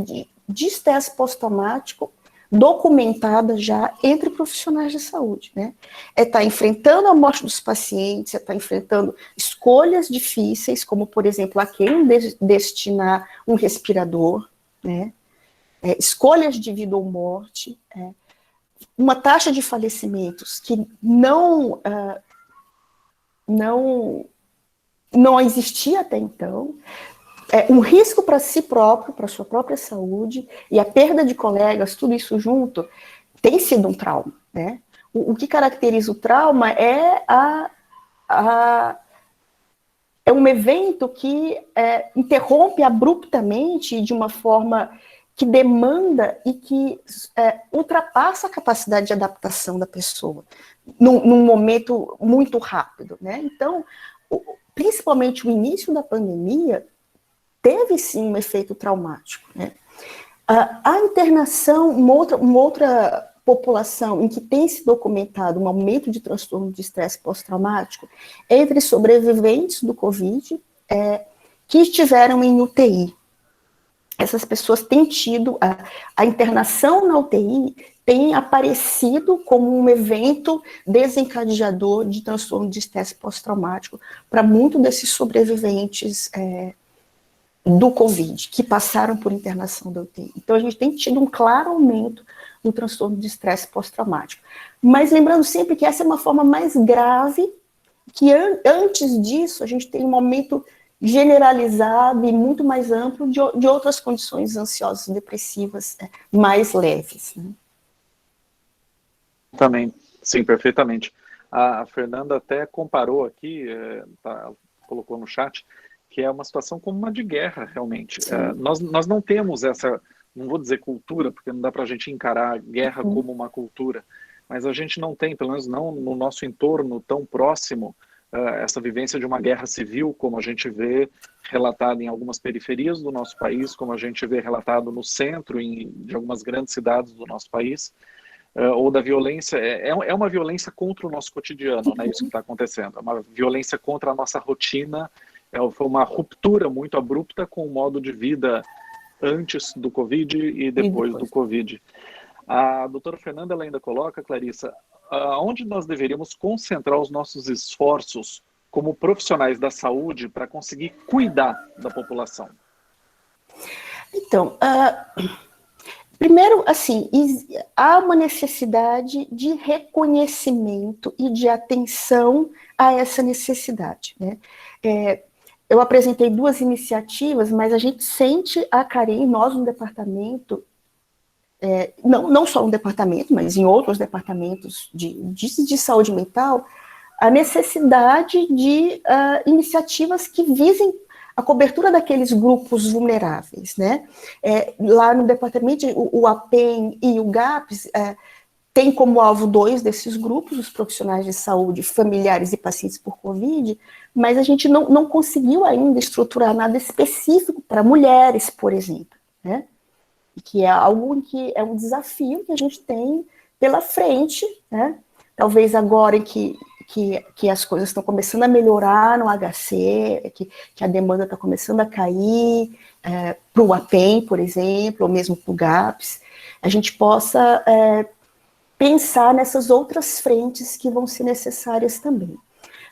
de estresse pós-traumático documentada já entre profissionais de saúde, né? Tá enfrentando a morte dos pacientes, tá enfrentando escolhas difíceis, como, por exemplo, a quem destinar um respirador, né? Escolhas de vida ou morte, uma taxa de falecimentos que não existia até então, um risco para si próprio, para sua própria saúde, e a perda de colegas, tudo isso junto, tem sido um trauma, né? O que caracteriza o trauma é um evento que interrompe abruptamente, de uma forma que demanda e que ultrapassa a capacidade de adaptação da pessoa, num momento muito rápido, né? Então, principalmente o início da pandemia, teve sim um efeito traumático, né? A internação, uma outra população em que tem se documentado um aumento de transtorno de estresse pós-traumático entre sobreviventes do Covid que estiveram em UTI. Essas pessoas têm tido, a internação na UTI tem aparecido como um evento desencadeador de transtorno de estresse pós-traumático para muitos desses sobreviventes do Covid, que passaram por internação da UTI. Então, a gente tem tido um claro aumento no transtorno de estresse pós-traumático. Mas lembrando sempre que essa é uma forma mais grave, que antes disso a gente tem um aumento generalizado e muito mais amplo de outras condições ansiosas e depressivas mais leves. Né? Também, sim, perfeitamente. A Fernanda até comparou aqui, colocou no chat, que é uma situação como uma de guerra, realmente. Nós não temos essa, não vou dizer cultura, porque não dá para a gente encarar a guerra como uma cultura, mas a gente não tem, pelo menos não no nosso entorno tão próximo, essa vivência de uma guerra civil, como a gente vê relatado em algumas periferias do nosso país, como a gente vê relatado no centro de algumas grandes cidades do nosso país, ou da violência, é uma violência contra o nosso cotidiano, né, isso que está acontecendo, é uma violência contra a nossa rotina. Foi uma ruptura muito abrupta com o modo de vida antes do Covid e depois do Covid. A doutora Fernanda ela ainda coloca, Clarissa, onde nós deveríamos concentrar os nossos esforços como profissionais da saúde para conseguir cuidar da população? Então, primeiro, assim, há uma necessidade de reconhecimento e de atenção a essa necessidade, né? Eu apresentei 2 iniciativas, mas a gente sente a carência, nós no departamento, não só no departamento, mas em outros departamentos de saúde mental, a necessidade de iniciativas que visem a cobertura daqueles grupos vulneráveis, né? Lá no departamento, o APEM e o GAPS tem como alvo 2 desses grupos, os profissionais de saúde, familiares e pacientes por Covid, mas a gente não conseguiu ainda estruturar nada específico para mulheres, por exemplo, né? Que é algo que é um desafio que a gente tem pela frente, né? Talvez agora que as coisas estão começando a melhorar no HC, que a demanda está começando a cair, para o APEM, por exemplo, ou mesmo para o GAPS, a gente possa pensar nessas outras frentes que vão ser necessárias também.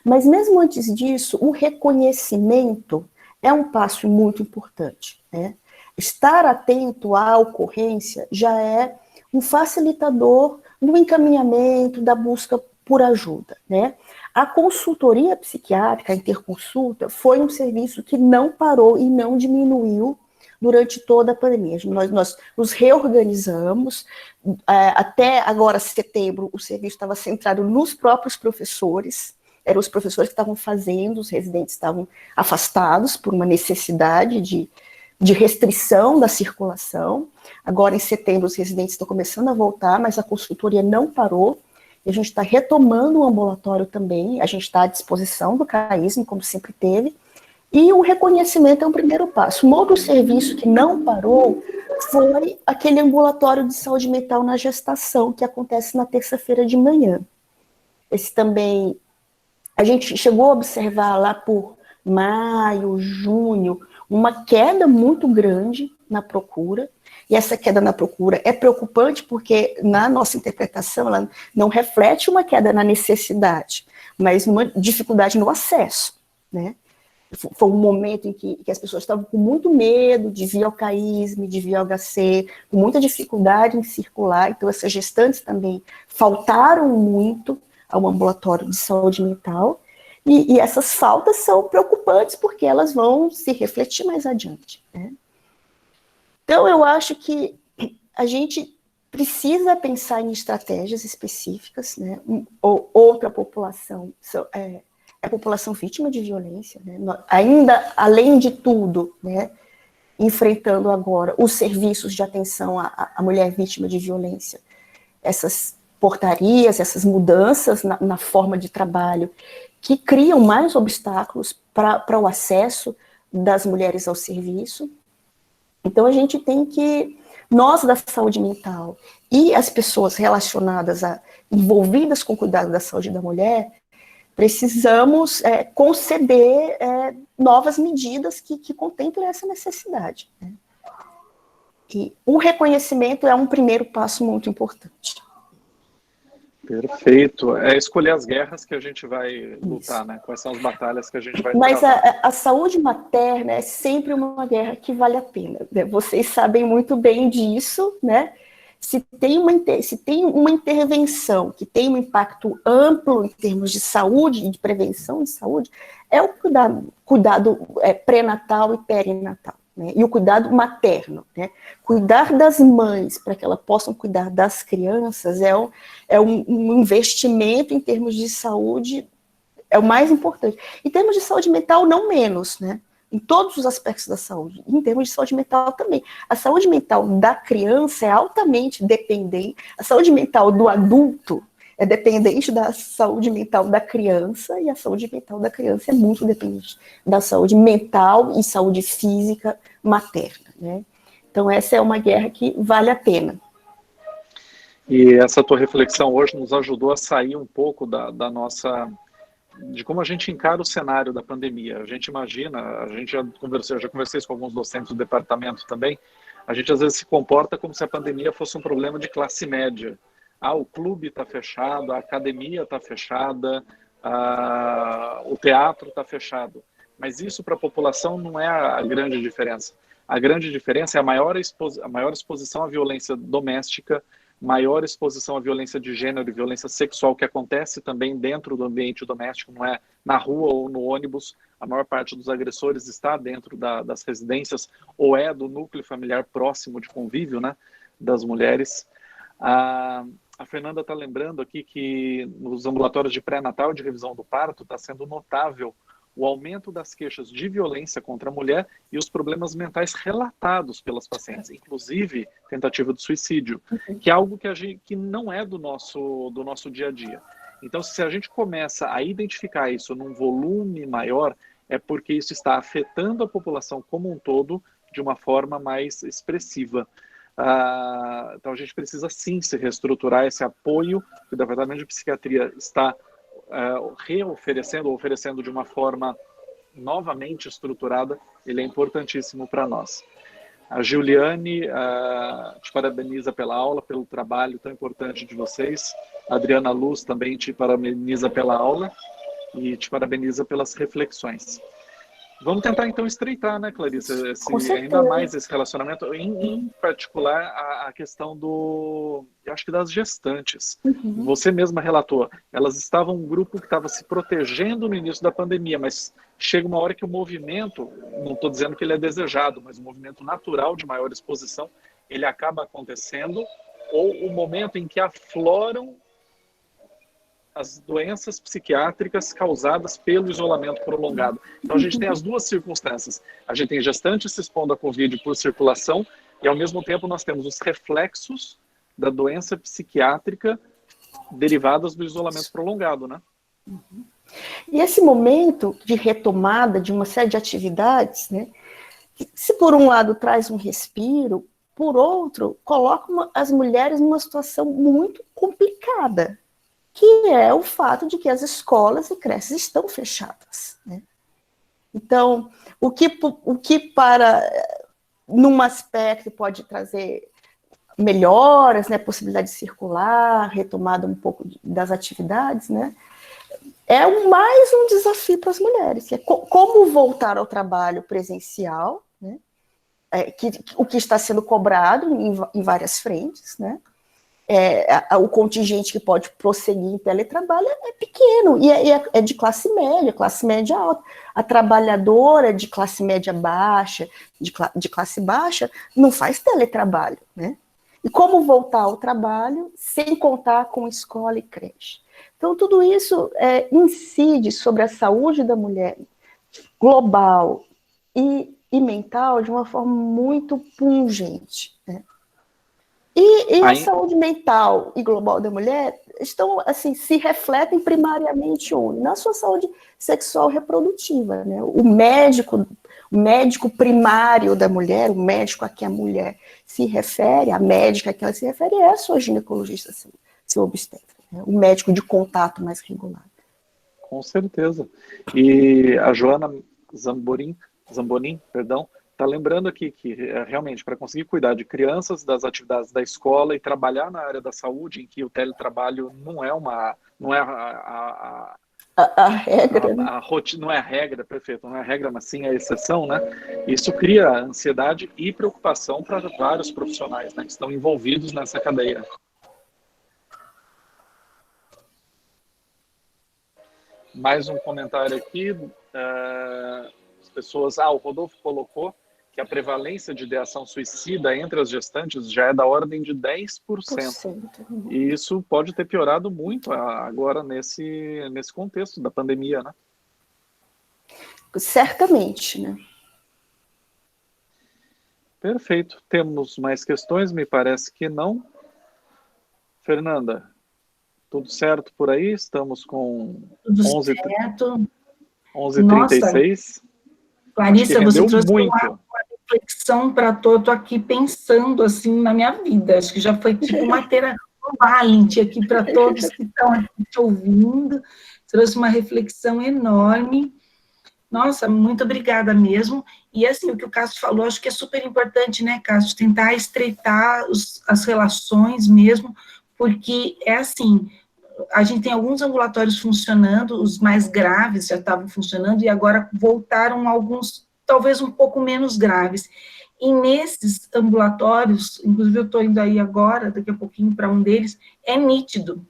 Mas mesmo antes disso, o reconhecimento é um passo muito importante, né? Estar atento à ocorrência já é um facilitador no encaminhamento da busca por ajuda, né? A consultoria psiquiátrica, a interconsulta, foi um serviço que não parou e não diminuiu durante toda a pandemia. Nós nos reorganizamos, até agora, setembro, o serviço estava centrado nos próprios professores, eram os professores que estavam fazendo, os residentes estavam afastados por uma necessidade de restrição da circulação. Agora, em setembro, os residentes estão começando a voltar, mas a consultoria não parou, e a gente está retomando o ambulatório também, a gente está à disposição do CAISM, como sempre teve, e o reconhecimento é um primeiro passo. Um outro serviço que não parou foi aquele ambulatório de saúde mental na gestação, que acontece na terça-feira de manhã. Esse também, a gente chegou a observar lá por maio, junho, uma queda muito grande na procura, e essa queda na procura é preocupante porque, na nossa interpretação, ela não reflete uma queda na necessidade, mas uma dificuldade no acesso, né? Foi um momento em que as pessoas estavam com muito medo de vir ao CAISM, de vir ao HC, com muita dificuldade em circular, então essas gestantes também faltaram muito ao ambulatório de saúde mental, e essas faltas são preocupantes porque elas vão se refletir mais adiante, né? Então, eu acho que a gente precisa pensar em estratégias específicas, né? Outra população é a população vítima de violência, né? Ainda, além de tudo, né? enfrentando agora os serviços de atenção à mulher vítima de violência. Essas portarias, essas mudanças na forma de trabalho, que criam mais obstáculos para o acesso das mulheres ao serviço. Então, a gente tem que, nós da saúde mental e as pessoas relacionadas, envolvidas com o cuidado da saúde da mulher, precisamos conceder novas medidas que contemplem essa necessidade, né? E o reconhecimento é um primeiro passo muito importante. Perfeito. É escolher as guerras que a gente vai lutar, né? Quais são as batalhas que a gente vai Mas travar. a saúde materna é sempre uma guerra que vale a pena, né? Vocês sabem muito bem disso, né? Se tem uma intervenção que tem um impacto amplo em termos de saúde e de prevenção de saúde, é o cuidado pré-natal e perinatal, né? E o cuidado materno, né? Cuidar das mães para que elas possam cuidar das crianças é um investimento em termos de saúde, é o mais importante. Em termos de saúde mental, não menos, né? Em todos os aspectos da saúde, em termos de saúde mental também. A saúde mental da criança é altamente dependente, a saúde mental do adulto é dependente da saúde mental da criança, e a saúde mental da criança é muito dependente da saúde mental e saúde física materna, né? Então, essa é uma guerra que vale a pena. E essa tua reflexão hoje nos ajudou a sair um pouco da nossa... de como a gente encara o cenário da pandemia. A gente imagina, eu já conversei com alguns docentes do departamento também, a gente às vezes se comporta como se a pandemia fosse um problema de classe média. O clube está fechado, a academia está fechada, o teatro está fechado. Mas isso para a população não é a grande diferença. A grande diferença é a maior exposição à violência doméstica, maior exposição à violência de gênero e violência sexual, que acontece também dentro do ambiente doméstico, não é na rua ou no ônibus. A maior parte dos agressores está dentro das residências ou é do núcleo familiar próximo de convívio, né, das mulheres. A Fernanda está lembrando aqui que nos ambulatórios de pré-natal e de revisão do parto está sendo notável o aumento das queixas de violência contra a mulher e os problemas mentais relatados pelas pacientes, inclusive tentativa de suicídio, que é algo que não é do nosso dia a dia. Então, se a gente começa a identificar isso num volume maior, é porque isso está afetando a população como um todo de uma forma mais expressiva. Então, a gente precisa sim se reestruturar esse apoio que o Departamento de Psiquiatria está oferecendo de uma forma novamente estruturada. Ele é importantíssimo para nós. A Juliane te parabeniza pela aula, pelo trabalho tão importante de vocês. A Adriana Luz também te parabeniza pela aula e te parabeniza pelas reflexões. Vamos tentar, então, estreitar, né, Clarissa, ainda mais esse relacionamento, em particular a questão eu acho que das gestantes. Você mesma relatou, elas estavam um grupo que estava se protegendo no início da pandemia, mas chega uma hora que o movimento, não estou dizendo que ele é desejado, mas o movimento natural de maior exposição, ele acaba acontecendo, ou o momento em que afloram as doenças psiquiátricas causadas pelo isolamento prolongado. Então, a gente tem as duas circunstâncias. A gente tem gestantes se expondo à Covid por circulação e, ao mesmo tempo, nós temos os reflexos da doença psiquiátrica derivadas do isolamento prolongado, né? E esse momento de retomada de uma série de atividades, né, se por um lado traz um respiro, por outro, coloca as mulheres numa situação muito complicada, que é o fato de que as escolas e creches estão fechadas, né? Então, o que para, num aspecto, pode trazer melhoras, né, possibilidade de circular, retomada um pouco das atividades, né, é mais um desafio para as mulheres, que é como voltar ao trabalho presencial, né, o que está sendo cobrado em várias frentes, né. O contingente que pode prosseguir em teletrabalho é pequeno, e é de classe média alta. A trabalhadora de classe média baixa, de classe baixa, não faz teletrabalho, né? E como voltar ao trabalho sem contar com escola e creche? Então, tudo isso incide sobre a saúde da mulher global e e mental de uma forma muito pungente, né? E a saúde mental e global da mulher estão, assim, se refletem primariamente onde? Na sua saúde sexual reprodutiva, né? O médico primário da mulher, o médico a que a mulher se refere, a médica a que ela se refere é a sua ginecologista, seu obstetra, né? O médico de contato mais regular. Com certeza. E a Joana Zambonin, perdão, está lembrando aqui que realmente para conseguir cuidar de crianças, das atividades da escola e trabalhar na área da saúde, em que o teletrabalho não é a regra, né? Não é a regra, perfeito, não é a regra, mas sim a exceção, né? Isso cria ansiedade e preocupação para vários profissionais, né, que estão envolvidos nessa cadeia. Mais um comentário aqui, as pessoas, o Rodolfo colocou que a prevalência de ideação suicida entre as gestantes já é da ordem de 10%. E isso pode ter piorado muito agora nesse contexto da pandemia, né? Certamente, né? Perfeito. Temos mais questões? Me parece que não. Fernanda, tudo certo por aí? Estamos com tudo certo. 11h36. Clarissa, você trouxe uma reflexão para todo. Eu estou aqui pensando assim na minha vida. Acho que já foi tipo uma terapia valente aqui para todos que estão aqui te ouvindo. Trouxe uma reflexão enorme. Nossa, muito obrigada mesmo. E assim, o que o Cássio falou, acho que é super importante, né, Cássio, tentar estreitar as relações mesmo, porque é assim, a gente tem alguns ambulatórios funcionando, os mais graves já estavam funcionando, e agora voltaram alguns, talvez um pouco menos graves. E nesses ambulatórios, inclusive eu estou indo aí agora, daqui a pouquinho, para um deles, é nítido.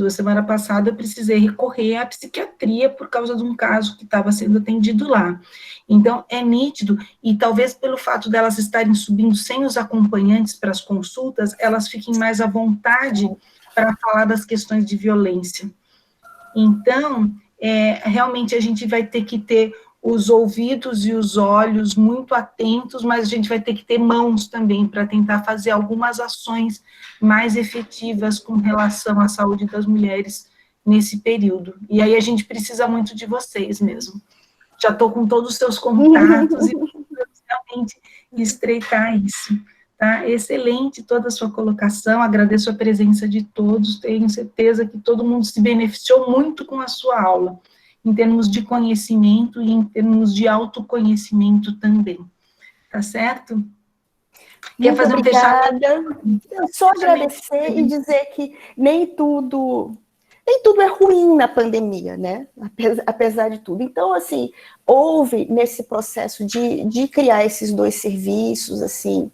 A semana passada eu precisei recorrer à psiquiatria por causa de um caso que estava sendo atendido lá. Então, é nítido, e talvez pelo fato delas estarem subindo sem os acompanhantes para as consultas, elas fiquem mais à vontade para falar das questões de violência. Então, realmente a gente vai ter que ter os ouvidos e os olhos muito atentos, mas a gente vai ter que ter mãos também para tentar fazer algumas ações mais efetivas com relação à saúde das mulheres nesse período. E aí a gente precisa muito de vocês mesmo. Já estou com todos os seus contatos e realmente estreitar isso. Tá? Excelente toda a sua colocação, agradeço a presença de todos, tenho certeza que todo mundo se beneficiou muito com a sua aula, em termos de conhecimento e em termos de autoconhecimento também. Tá certo? Quer fazer um fechamento? Só agradecer e dizer que nem tudo é ruim na pandemia, né? Apesar de tudo. Então, assim, houve nesse processo de criar esses dois serviços, assim,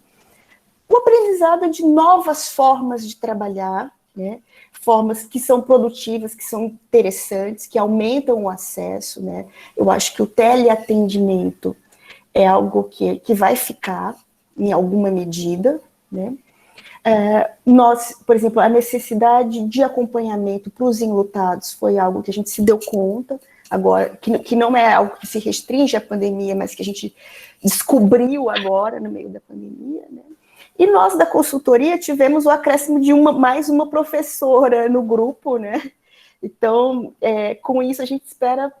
o aprendizado de novas formas de trabalhar, né? Formas que são produtivas, que são interessantes, que aumentam o acesso, né? Eu acho que o teleatendimento é algo que vai ficar em alguma medida, né? Nós, por exemplo, a necessidade de acompanhamento para os enlutados foi algo que a gente se deu conta, agora, que não é algo que se restringe à pandemia, mas que a gente descobriu agora, no meio da pandemia, né? E nós, da consultoria, tivemos o acréscimo de mais uma professora no grupo, né? Então, com isso, a gente espera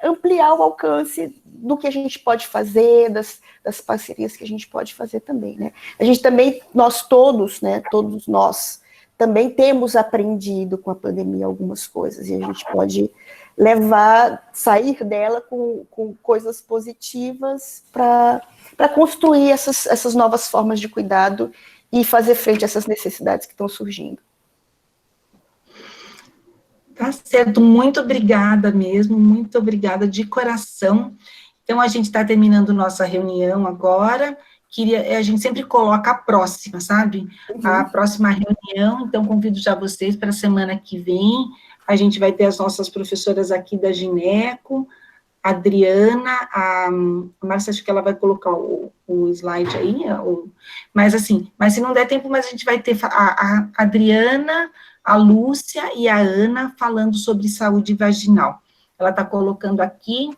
ampliar o alcance do que a gente pode fazer, das parcerias que a gente pode fazer também, né? A gente também, nós todos, né? Todos nós também temos aprendido com a pandemia algumas coisas, e a gente pode sair dela com coisas positivas para construir essas novas formas de cuidado e fazer frente a essas necessidades que estão surgindo. Tá certo, muito obrigada mesmo, muito obrigada de coração. Então, a gente está terminando nossa reunião agora, a gente sempre coloca a próxima, sabe? A próxima reunião, então convido já vocês para a semana que vem, a gente vai ter as nossas professoras aqui da Gineco, a Adriana, a Márcia, acho que ela vai colocar o slide aí, mas se não der tempo, mas a gente vai ter a Adriana, a Lúcia e a Ana falando sobre saúde vaginal. Ela está colocando aqui,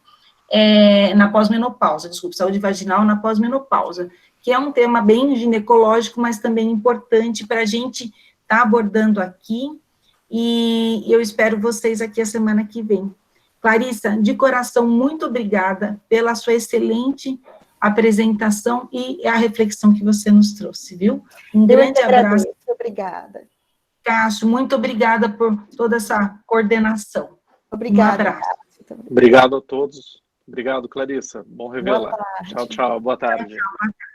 na pós-menopausa, desculpa, saúde vaginal na pós-menopausa, que é um tema bem ginecológico, mas também importante para a gente estar abordando aqui, e eu espero vocês aqui a semana que vem. Clarissa, de coração, muito obrigada pela sua excelente apresentação e a reflexão que você nos trouxe, viu? Um grande abraço. Obrigada. Cássio, muito obrigada por toda essa coordenação. Obrigada. Um abraço. Obrigado a todos. Obrigado, Clarissa. Bom revelar. Boa tarde. Tchau, tchau. Boa tarde. Tchau, boa tarde.